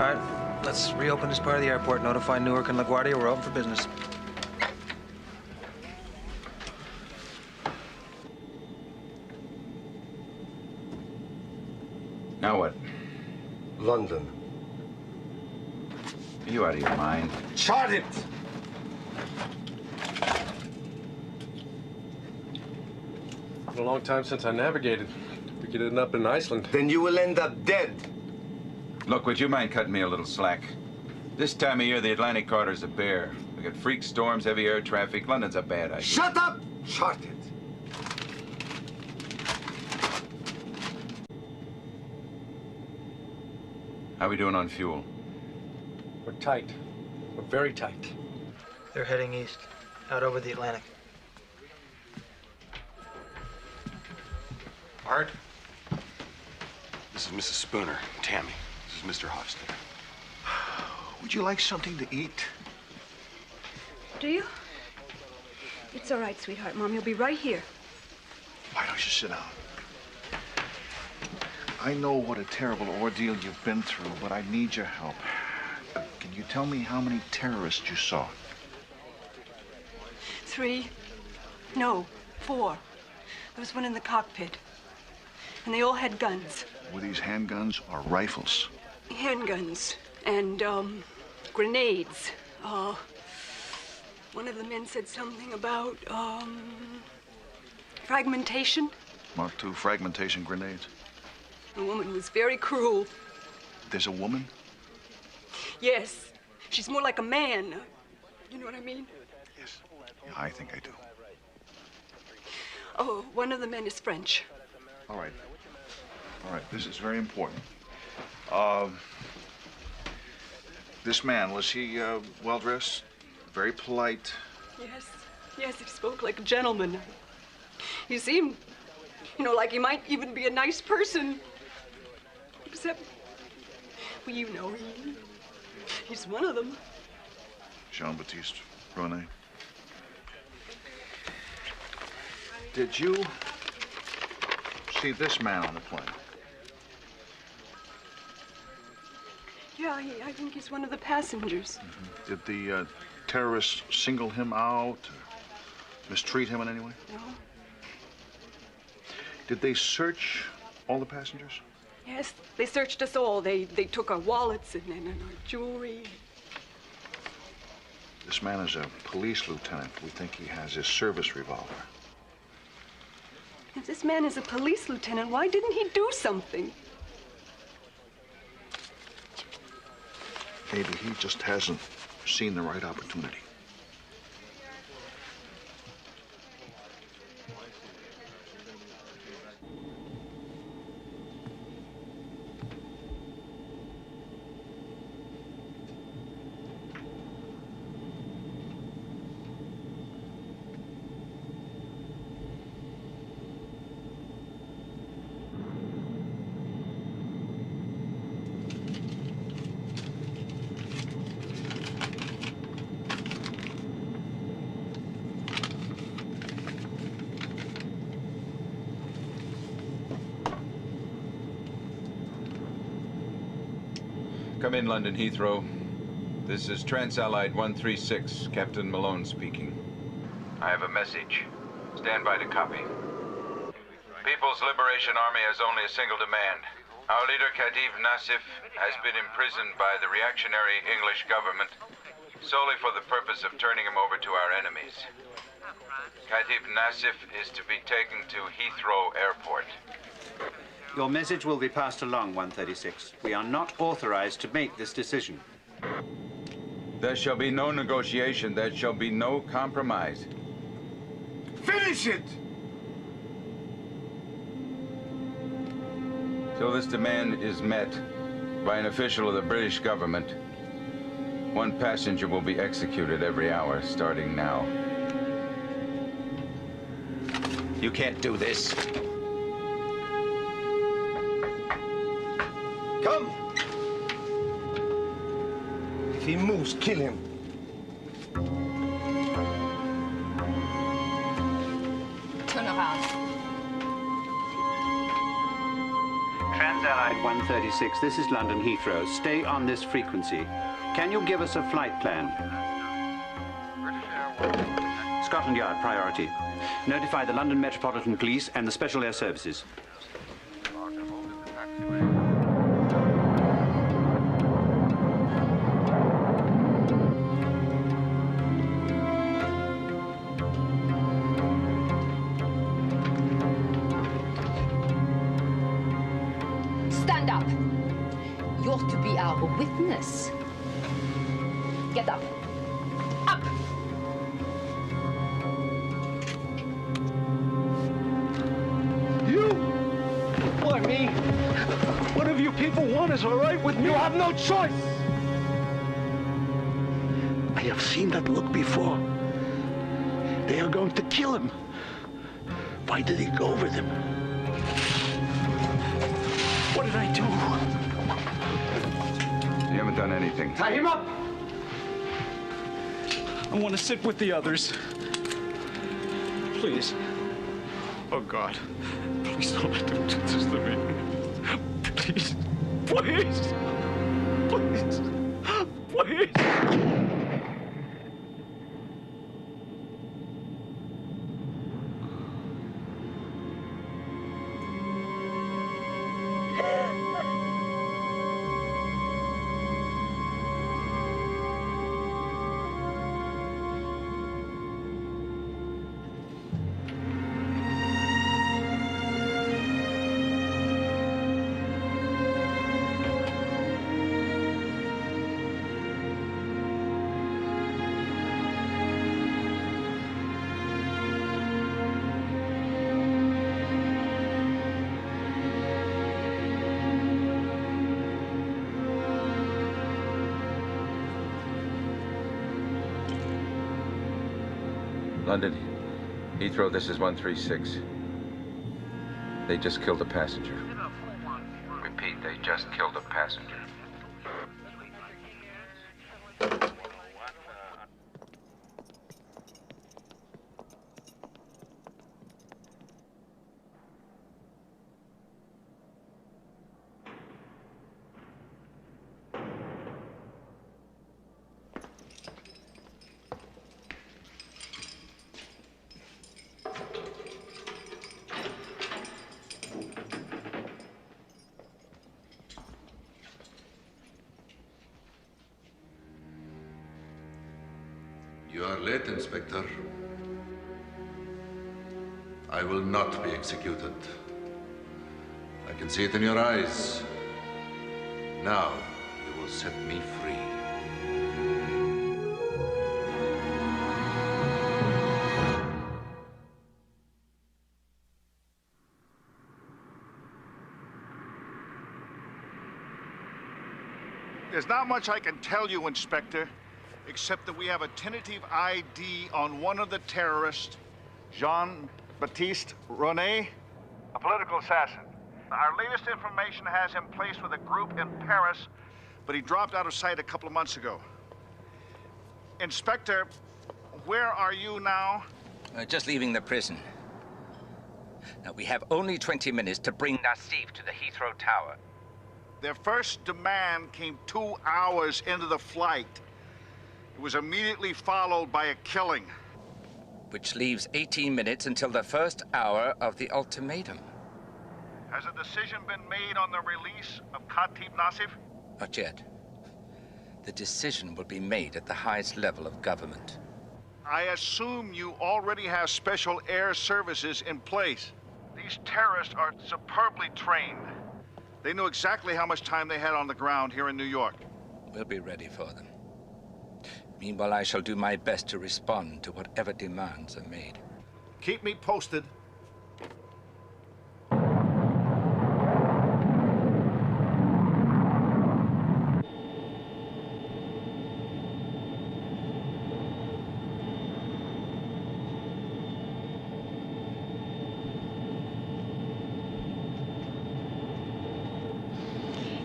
All right, let's reopen this part of the airport. Notify Newark and LaGuardia we're open for business. Now what? London. Are you out of your mind? Chart it! It's been a long time since I navigated. We could end up in Iceland. Then you will end up dead. Look, would you mind cutting me a little slack? This time of year, the Atlantic corridor's a bear. We got freak storms, heavy air traffic. London's a bad idea. Shut up! Chart it. How we doing on fuel? We're tight. We're very tight. They're heading east, out over the Atlantic. Art? This is Mrs. Spooner. Tammy. This is Mr. Hofstadter. Would you like something to eat? Do you? It's all right, sweetheart. Mom, you'll be right here. Why don't you sit down? I know what a terrible ordeal you've been through, but I need your help. Can you tell me how many terrorists you saw? 3. No, 4. There was one in the cockpit. And they all had guns. Were these handguns or rifles? Handguns and grenades. One of the men said something about fragmentation. Mark II fragmentation grenades. The woman was very cruel. There's a woman? Yes. She's more like a man. You know what I mean? Yes. Yeah, I think I do. Oh, one of the men is French. All right. All right, this is very important. This man, was he well-dressed? Very polite. Yes, he spoke like a gentleman. He seemed, like he might even be a nice person. Except, well, he's one of them. Jean-Baptiste René. Did you see this man on the plane? Yeah, I think he's one of the passengers. Did the terrorists single him out, mistreat him in any way? No. Did they search all the passengers? Yes, they searched us all. They took our wallets and our jewelry. This man is a police lieutenant. We think he has his service revolver. If this man is a police lieutenant, why didn't he do something? Maybe he just hasn't seen the right opportunity. Come in, London Heathrow. This is Trans-Allied 136, Captain Malone speaking. I have a message. Stand by to copy. People's Liberation Army has only a single demand. Our leader, Khatib Nassif, has been imprisoned by the reactionary English government solely for the purpose of turning him over to our enemies. Khatib Nassif is to be taken to Heathrow Airport. Your message will be passed along, 136. We are not authorized to make this decision. There shall be no negotiation. There shall be no compromise. Finish it! Till this demand is met by an official of the British government, one passenger will be executed every hour, starting now. You can't do this. Come! If he moves, kill him. Turn around. Trans-Allied 136, this is London Heathrow. Stay on this frequency. Can you give us a flight plan? Scotland Yard, priority. Notify the London Metropolitan Police and the Special Air Services. Stand up. You're to be our witness. Get up. Up! You? Why me? Whatever you people want is all right with me. You have no choice. I have seen that look before. They are going to kill him. Why did he go over them? What did I do? You haven't done anything. Tie him up! I want to sit with the others. Please. Oh, God. Please don't let them do this to me. Please. Please. Please. Please. London, Heathrow, this is 136. They just killed a passenger. Repeat, they just killed a passenger. You are late, Inspector. I will not be executed. I can see it in your eyes. Now, you will set me free. There's not much I can tell you, Inspector, except that we have a tentative ID on one of the terrorists, Jean-Baptiste René, a political assassin. Our latest information has him placed with a group in Paris, but he dropped out of sight a couple of months ago. Inspector, where are you now? Just leaving the prison. Now, we have only 20 minutes to bring Nassif to the Heathrow Tower. Their first demand came 2 hours into the flight. It was immediately followed by a killing. Which leaves 18 minutes until the first hour of the ultimatum. Has a decision been made on the release of Khatib Nassif? Not yet. The decision will be made at the highest level of government. I assume you already have special air services in place. These terrorists are superbly trained. They knew exactly how much time they had on the ground here in New York. We'll be ready for them. Meanwhile, I shall do my best to respond to whatever demands are made. Keep me posted.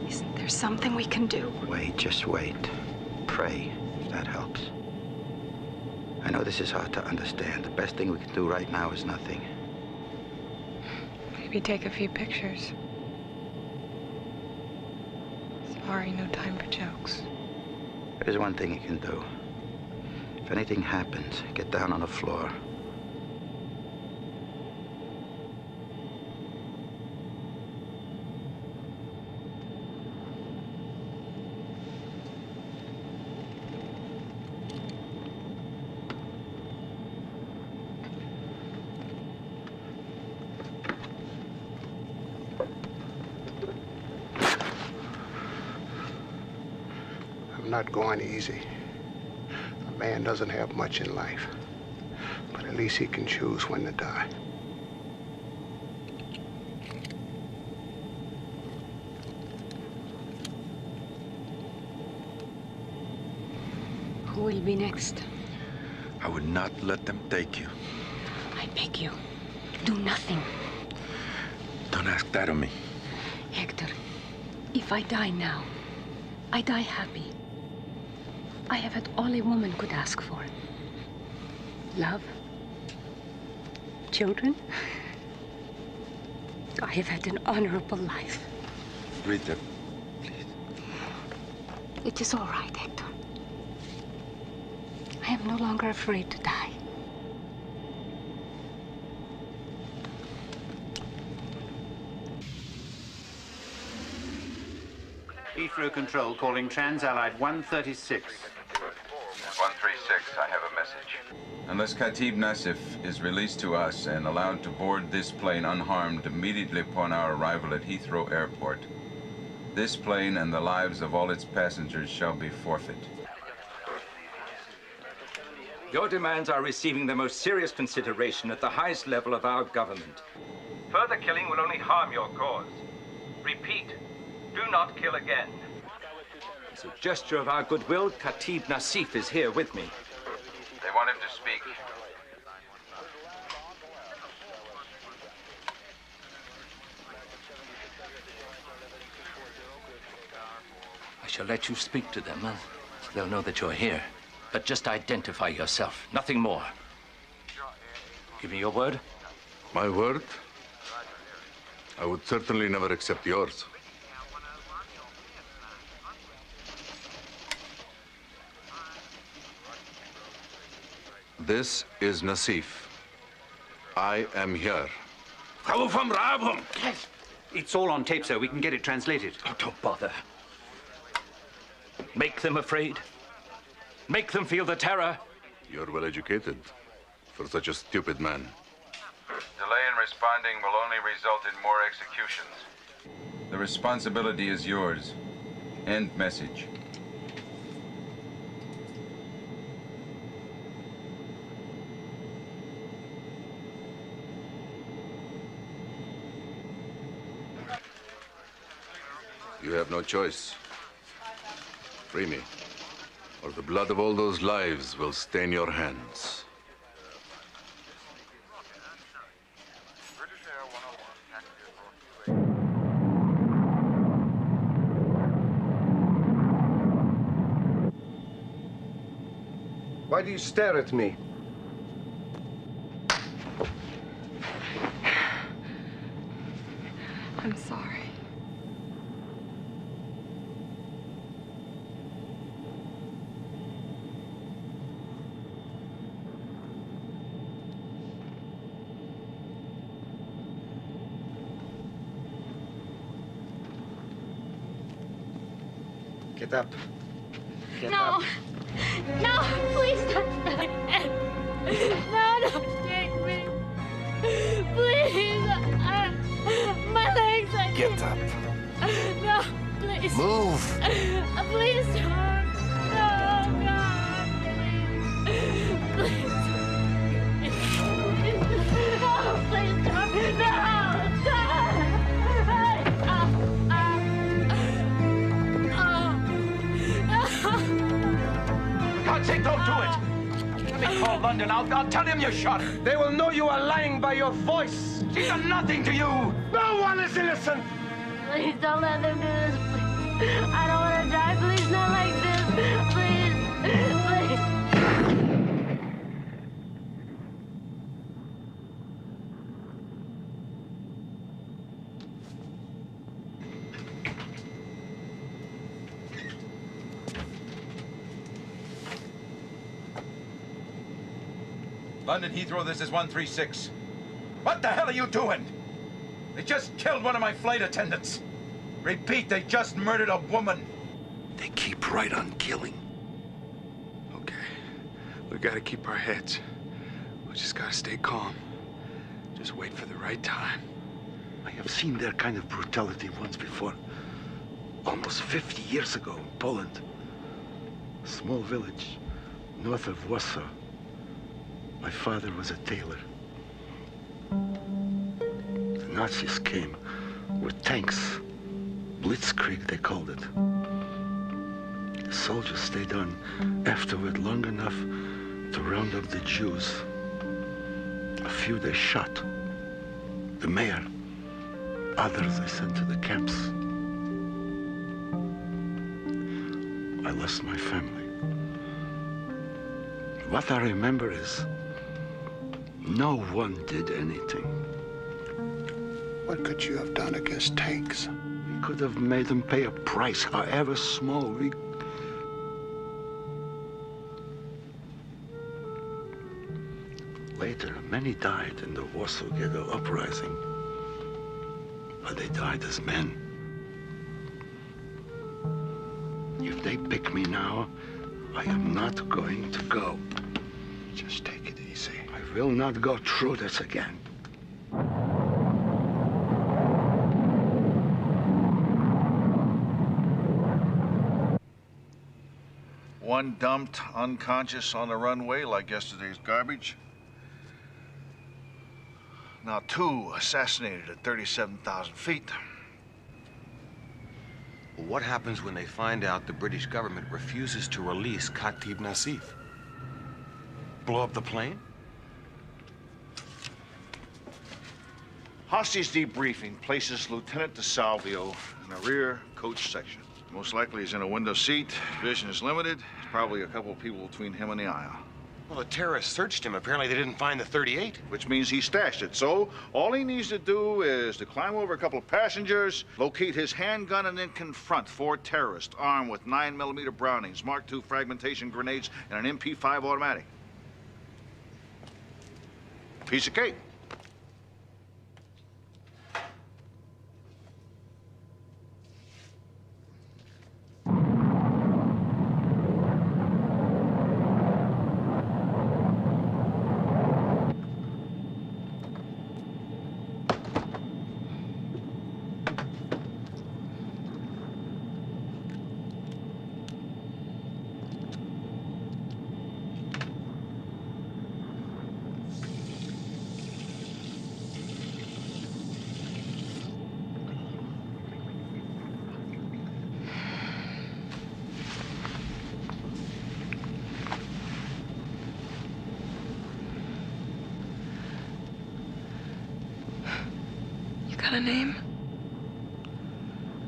Isn't there something we can do? Wait, just wait. Pray, if that helps. I know this is hard to understand. The best thing we can do right now is nothing. Maybe take a few pictures. Sorry, no time for jokes. There's one thing you can do. If anything happens, get down on the floor. I'm not going easy. A man doesn't have much in life, but at least he can choose when to die. Who will be next? I would not let them take you. I beg you, do nothing. Don't ask that of me. Hector, if I die now, I die happy. I have had all a woman could ask for. Love. Children. I have had an honorable life. Rita, It is all right, Hector. I am no longer afraid to die. Heathrow Control calling Trans-Allied 136. 136, I have a message. Unless Khatib Nassif is released to us and allowed to board this plane unharmed immediately upon our arrival at Heathrow Airport, this plane and the lives of all its passengers shall be forfeit. Your demands are receiving the most serious consideration at the highest level of our government. Further killing will only harm your cause. Repeat, do not kill again. As a gesture of our goodwill, Khatib Nassif is here with me. They want him to speak. shall let you speak to them. They'll know that you're here. But just identify yourself, nothing more. Give me your word. My word? I would certainly never accept yours. This is Nassif. I am here. It's all on tape, sir. We can get it translated. Oh, don't bother. Make them afraid. Make them feel the terror. You're well educated for such a stupid man. Delay in responding will only result in more executions. The responsibility is yours. End message. You have no choice. Free me, or the blood of all those lives will stain your hands. Why do you stare at me? I'm sorry. Get up. Get No. up. No, please don't. No, don't take me. Please. My legs are... Get up. No, please. Move. Please don't. No, God, please. Please. No, please don't. No. God's sake, don't do it! Let me call London. I'll tell him you shot her. They will know you are lying by your voice. She's done nothing to you. No one is innocent. Please don't let them do this, please. I don't want to die. Please, not like this. Please. Please. London Heathrow, this is 136. What the hell are you doing? They just killed one of my flight attendants. Repeat, they just murdered a woman. They keep right on killing. Okay. We gotta keep our heads. We just gotta stay calm. Just wait for the right time. I have seen that kind of brutality once before. Almost 50 years ago in Poland. A small village north of Warsaw. My father was a tailor. The Nazis came with tanks. Blitzkrieg, they called it. The soldiers stayed on afterward long enough to round up the Jews. A few they shot. The mayor. Others they sent to the camps. I lost my family. What I remember is no one did anything. What could you have done against tanks? We could have made them pay a price, however small. Later, many died in the Warsaw Ghetto uprising. But they died as men. If they pick me now, I am not going to go. Just take it easy. I will not go through this again. One dumped unconscious on the runway like yesterday's garbage. Now 2 assassinated at 37,000 feet. What happens when they find out the British government refuses to release Khatib Nassif? Blow up the plane? Hostage debriefing places Lieutenant DeSalvio in the rear coach section. Most likely he's in a window seat. Vision is limited. There's probably a couple of people between him and the aisle. Well, the terrorists searched him. Apparently they didn't find the .38. Which means he stashed it. So all he needs to do is to climb over a couple of passengers, locate his handgun, and then confront 4 terrorists armed with 9mm Brownings, Mark II fragmentation grenades, and an MP5 automatic. Piece of cake. Got a name?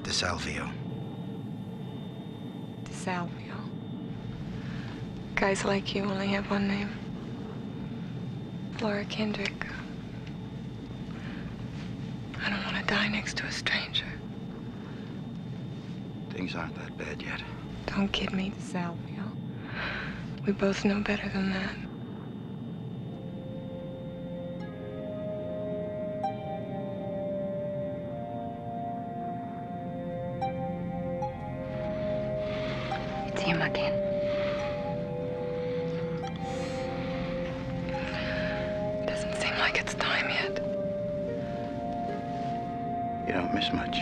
DeSalvio. DeSalvio. Guys like you only have one name. Laura Kendrick. I don't want to die next to a stranger. Things aren't that bad yet. Don't kid me, DeSalvio. We both know better than that. It's him again. Doesn't seem like it's time yet. You don't miss much.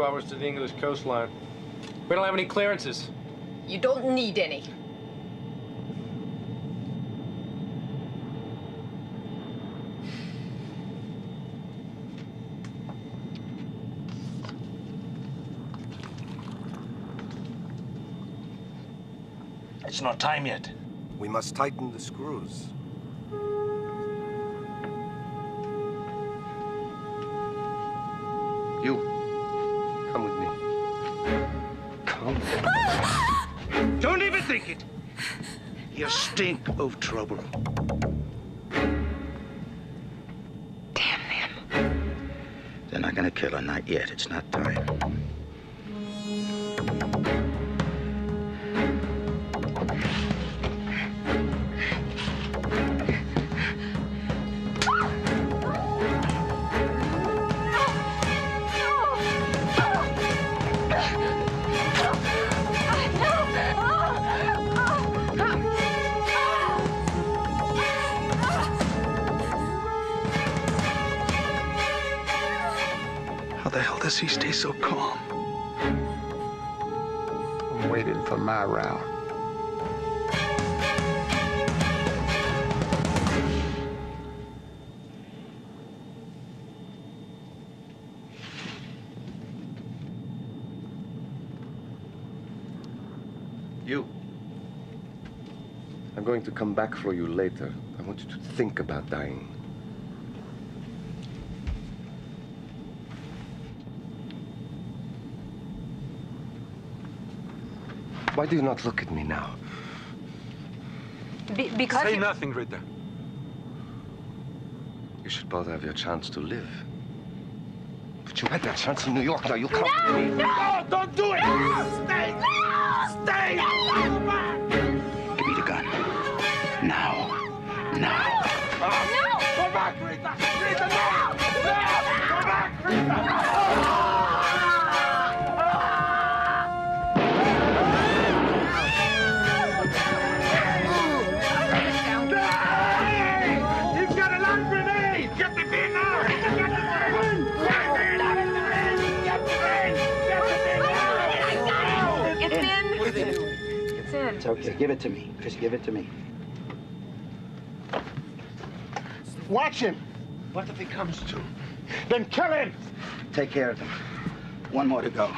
Hours to the English coastline. We don't have any clearances. You don't need any. It's not time yet. We must tighten the screws. You. Come with me. Come. Don't even think it. You stink of trouble. Damn them. They're not gonna kill her, not yet. It's not time. How the hell does he stay so calm? I'm waiting for my round. You. I'm going to come back for you later. I want you to think about dying. Why do you not look at me now? Because Say nothing, Ritter. You should both have your chance to live. But you had that chance in New York. Now you come with me. No, don't do it! No! Stay! No! Stay! No! Give me the gun. Now. Now. No! Go back, Rita! Rita, no! No! Go back, Rita! He's got a live grenade! Get the bin now! Get the bin! Get the bin! Get the bin! It's in. It's in. It's in. It's okay. Give it to me. Just give it to me. Watch him. What if he comes to? Then kill him. Take care of them. One more to go.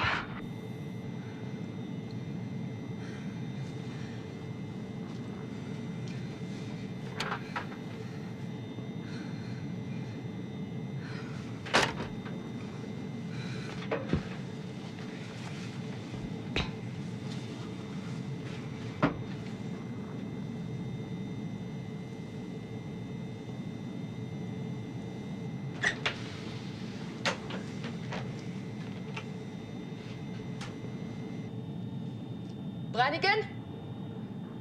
Brannigan?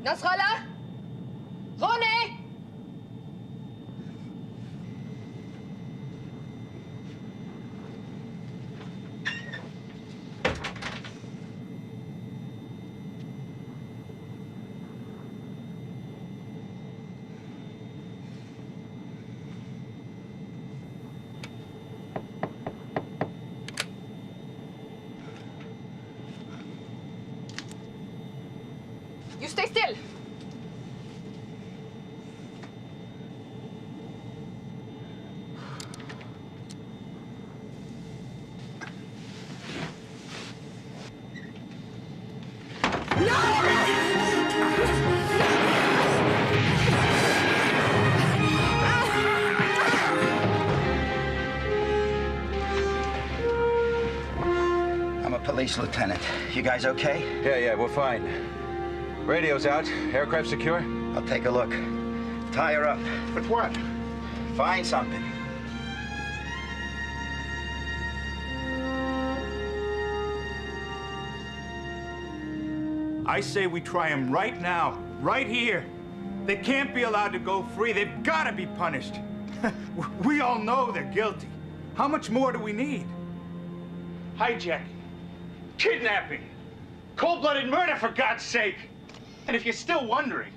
Nasrallah? Ronnie? You stay still! I'm a police lieutenant. You guys okay? Yeah, we're fine. Radio's out. Aircraft secure? I'll take a look. Tie her up. But what? Find something. I say we try them right now, right here. They can't be allowed to go free. They've got to be punished. We all know they're guilty. How much more do we need? Hijacking, kidnapping, cold-blooded murder, for God's sake. And if you're still wondering,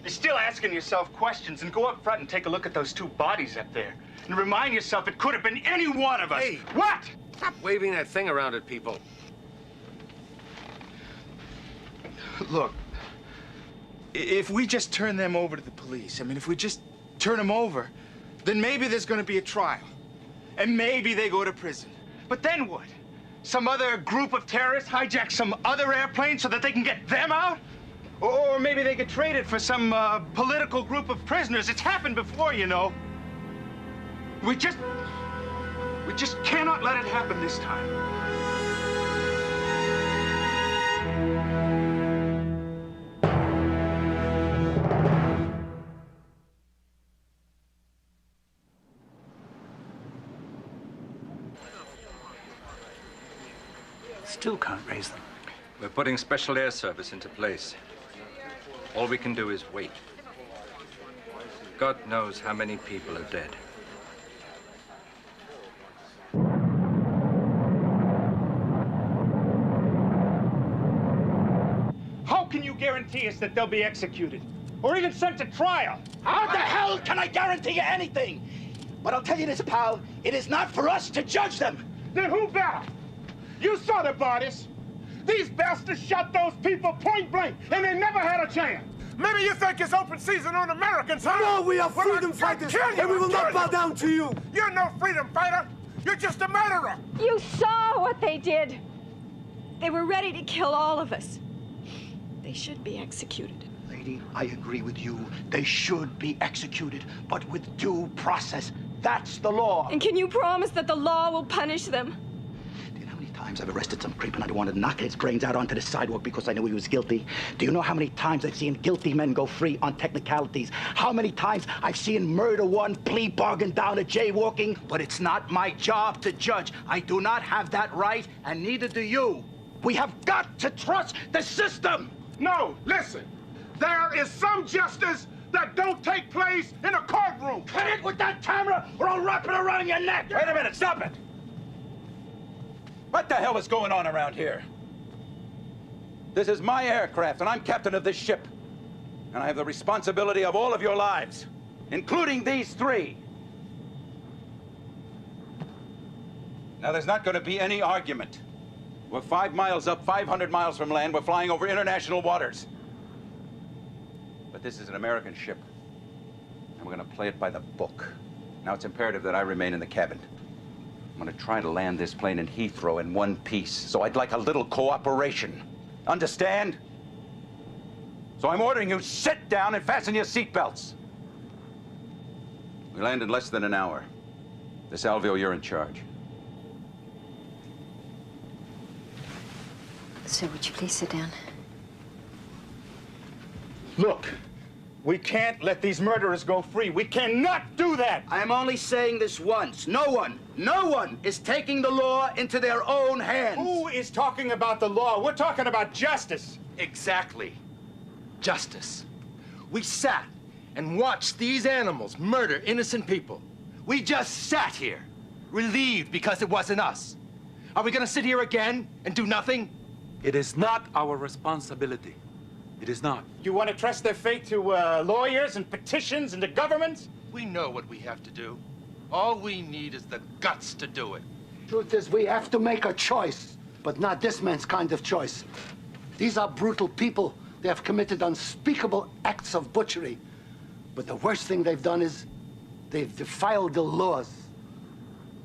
you're still asking yourself questions, and go up front and take a look at those two bodies up there. And remind yourself it could have been any one of us. Hey! What? Stop waving that thing around at people. Look, if we just turn them over to the police, I mean, if we just turn them over, then maybe there's going to be a trial. And maybe they go to prison. But then what? Some other group of terrorists hijack some other airplane so that they can get them out? Or maybe they get traded for some political group of prisoners. It's happened before, you know. We just cannot let it happen this time. Still can't raise them. We're putting special air service into place. All we can do is wait. God knows how many people are dead. How can you guarantee us that they'll be executed? Or even sent to trial? How the hell can I guarantee you anything? But I'll tell you this, pal. It is not for us to judge them. Then who better? You saw the bodies. These bastards shot those people point blank, and they never had a chance. Maybe you think it's open season on Americans, huh? No, we are freedom fighters, and we will not bow down to you. You're no freedom fighter. You're just a murderer. You saw what they did. They were ready to kill all of us. They should be executed. Lady, I agree with you. They should be executed, but with due process. That's the law. And can you promise that the law will punish them? Times I've arrested some creep and I wanted to knock his brains out onto the sidewalk because I knew he was guilty. Do you know how many times I've seen guilty men go free on technicalities? How many times I've seen murder one plea bargain down to jaywalking? But it's not my job to judge. I do not have that right, and neither do you. We have got to trust the system. No, listen. There is some justice that don't take place in a courtroom. Cut it with that camera or I'll wrap it around your neck. Wait a minute, stop it! What the hell is going on around here? This is my aircraft, and I'm captain of this ship. And I have the responsibility of all of your lives, including these three. Now, there's not going to be any argument. We're 5 miles up, 500 miles from land. We're flying over international waters. But this is an American ship, and we're going to play it by the book. Now it's imperative that I remain in the cabin. I'm going to try to land this plane in Heathrow in one piece, so I'd like a little cooperation. Understand? So I'm ordering you sit down and fasten your seatbelts. We land in less than an hour. DeSalvio, you're in charge. Sir, would you please sit down? Look, we can't let these murderers go free. We cannot do that. I am only saying this once. No one is taking the law into their own hands. Who is talking about the law? We're talking about justice. Exactly. Justice. We sat and watched these animals murder innocent people. We just sat here, relieved because it wasn't us. Are we gonna sit here again and do nothing? It is not our responsibility. It is not. You want to trust their fate to lawyers and petitions and the government? We know what we have to do. All we need is the guts to do it. Truth is, we have to make a choice, but not this man's kind of choice. These are brutal people. They have committed unspeakable acts of butchery. But the worst thing they've done is they've defiled the laws.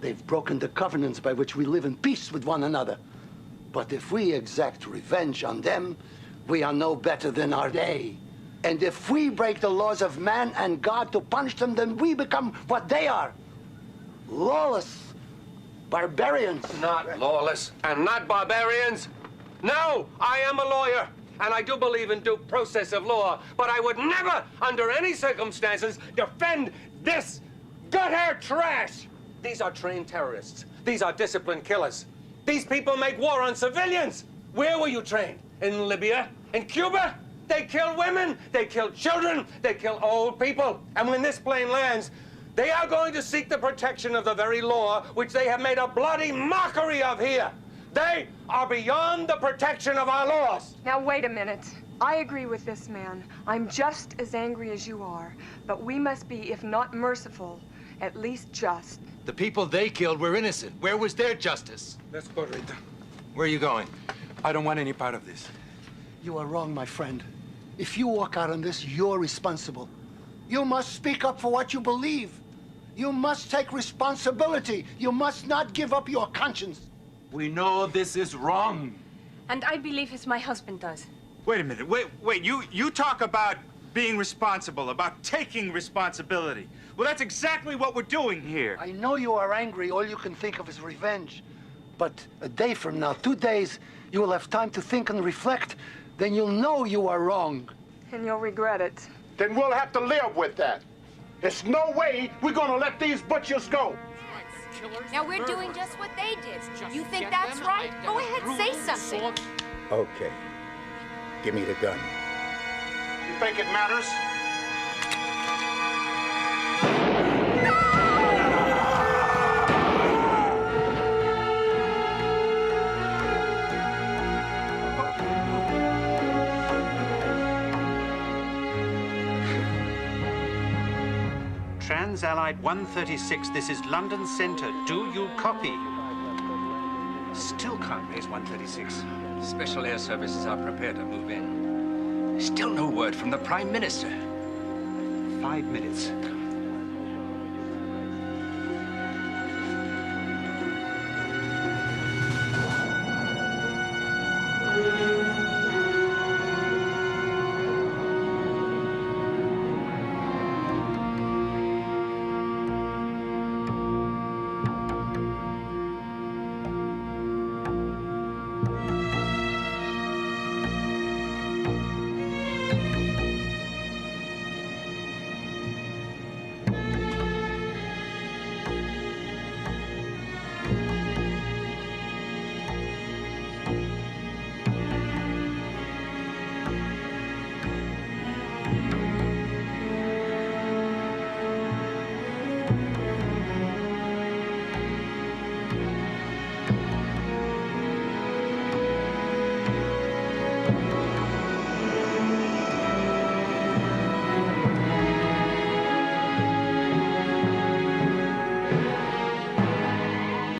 They've broken the covenants by which we live in peace with one another. But if we exact revenge on them, we are no better than our day. And if we break the laws of man and God to punish them, then we become what they are. Lawless barbarians. Not lawless and not barbarians. No, I am a lawyer, and I do believe in due process of law, but I would never, under any circumstances, defend this gut-hair trash. These are trained terrorists. These are disciplined killers. These people make war on civilians. Where were you trained? In Libya? In Cuba? They kill women, they kill children, they kill old people. And when this plane lands, they are going to seek the protection of the very law which they have made a bloody mockery of here. They are beyond the protection of our laws. Now, wait a minute. I agree with this man. I'm just as angry as you are. But we must be, if not merciful, at least just. The people they killed were innocent. Where was their justice? Let's go, Rita. Where are you going? I don't want any part of this. You are wrong, my friend. If you walk out on this, you're responsible. You must speak up for what you believe. You must take responsibility. You must not give up your conscience. We know this is wrong. And I believe as my husband does. Wait a minute. Wait. You talk about being responsible, about taking responsibility. Well, that's exactly what we're doing here. I know you are angry. All you can think of is revenge. But a day from now, 2 days, you will have time to think and reflect. Then you'll know you are wrong. And you'll regret it. Then we'll have to live with that. There's no way we're gonna let these butchers go. Now we're doing just what they did. You think that's right? Go ahead, say something. Okay. Give me the gun. You think it matters? Trans-Allied 136, this is London Centre. Do you copy? Still can't raise 136. Special air services are prepared to move in. Still no word from the Prime Minister. 5 minutes.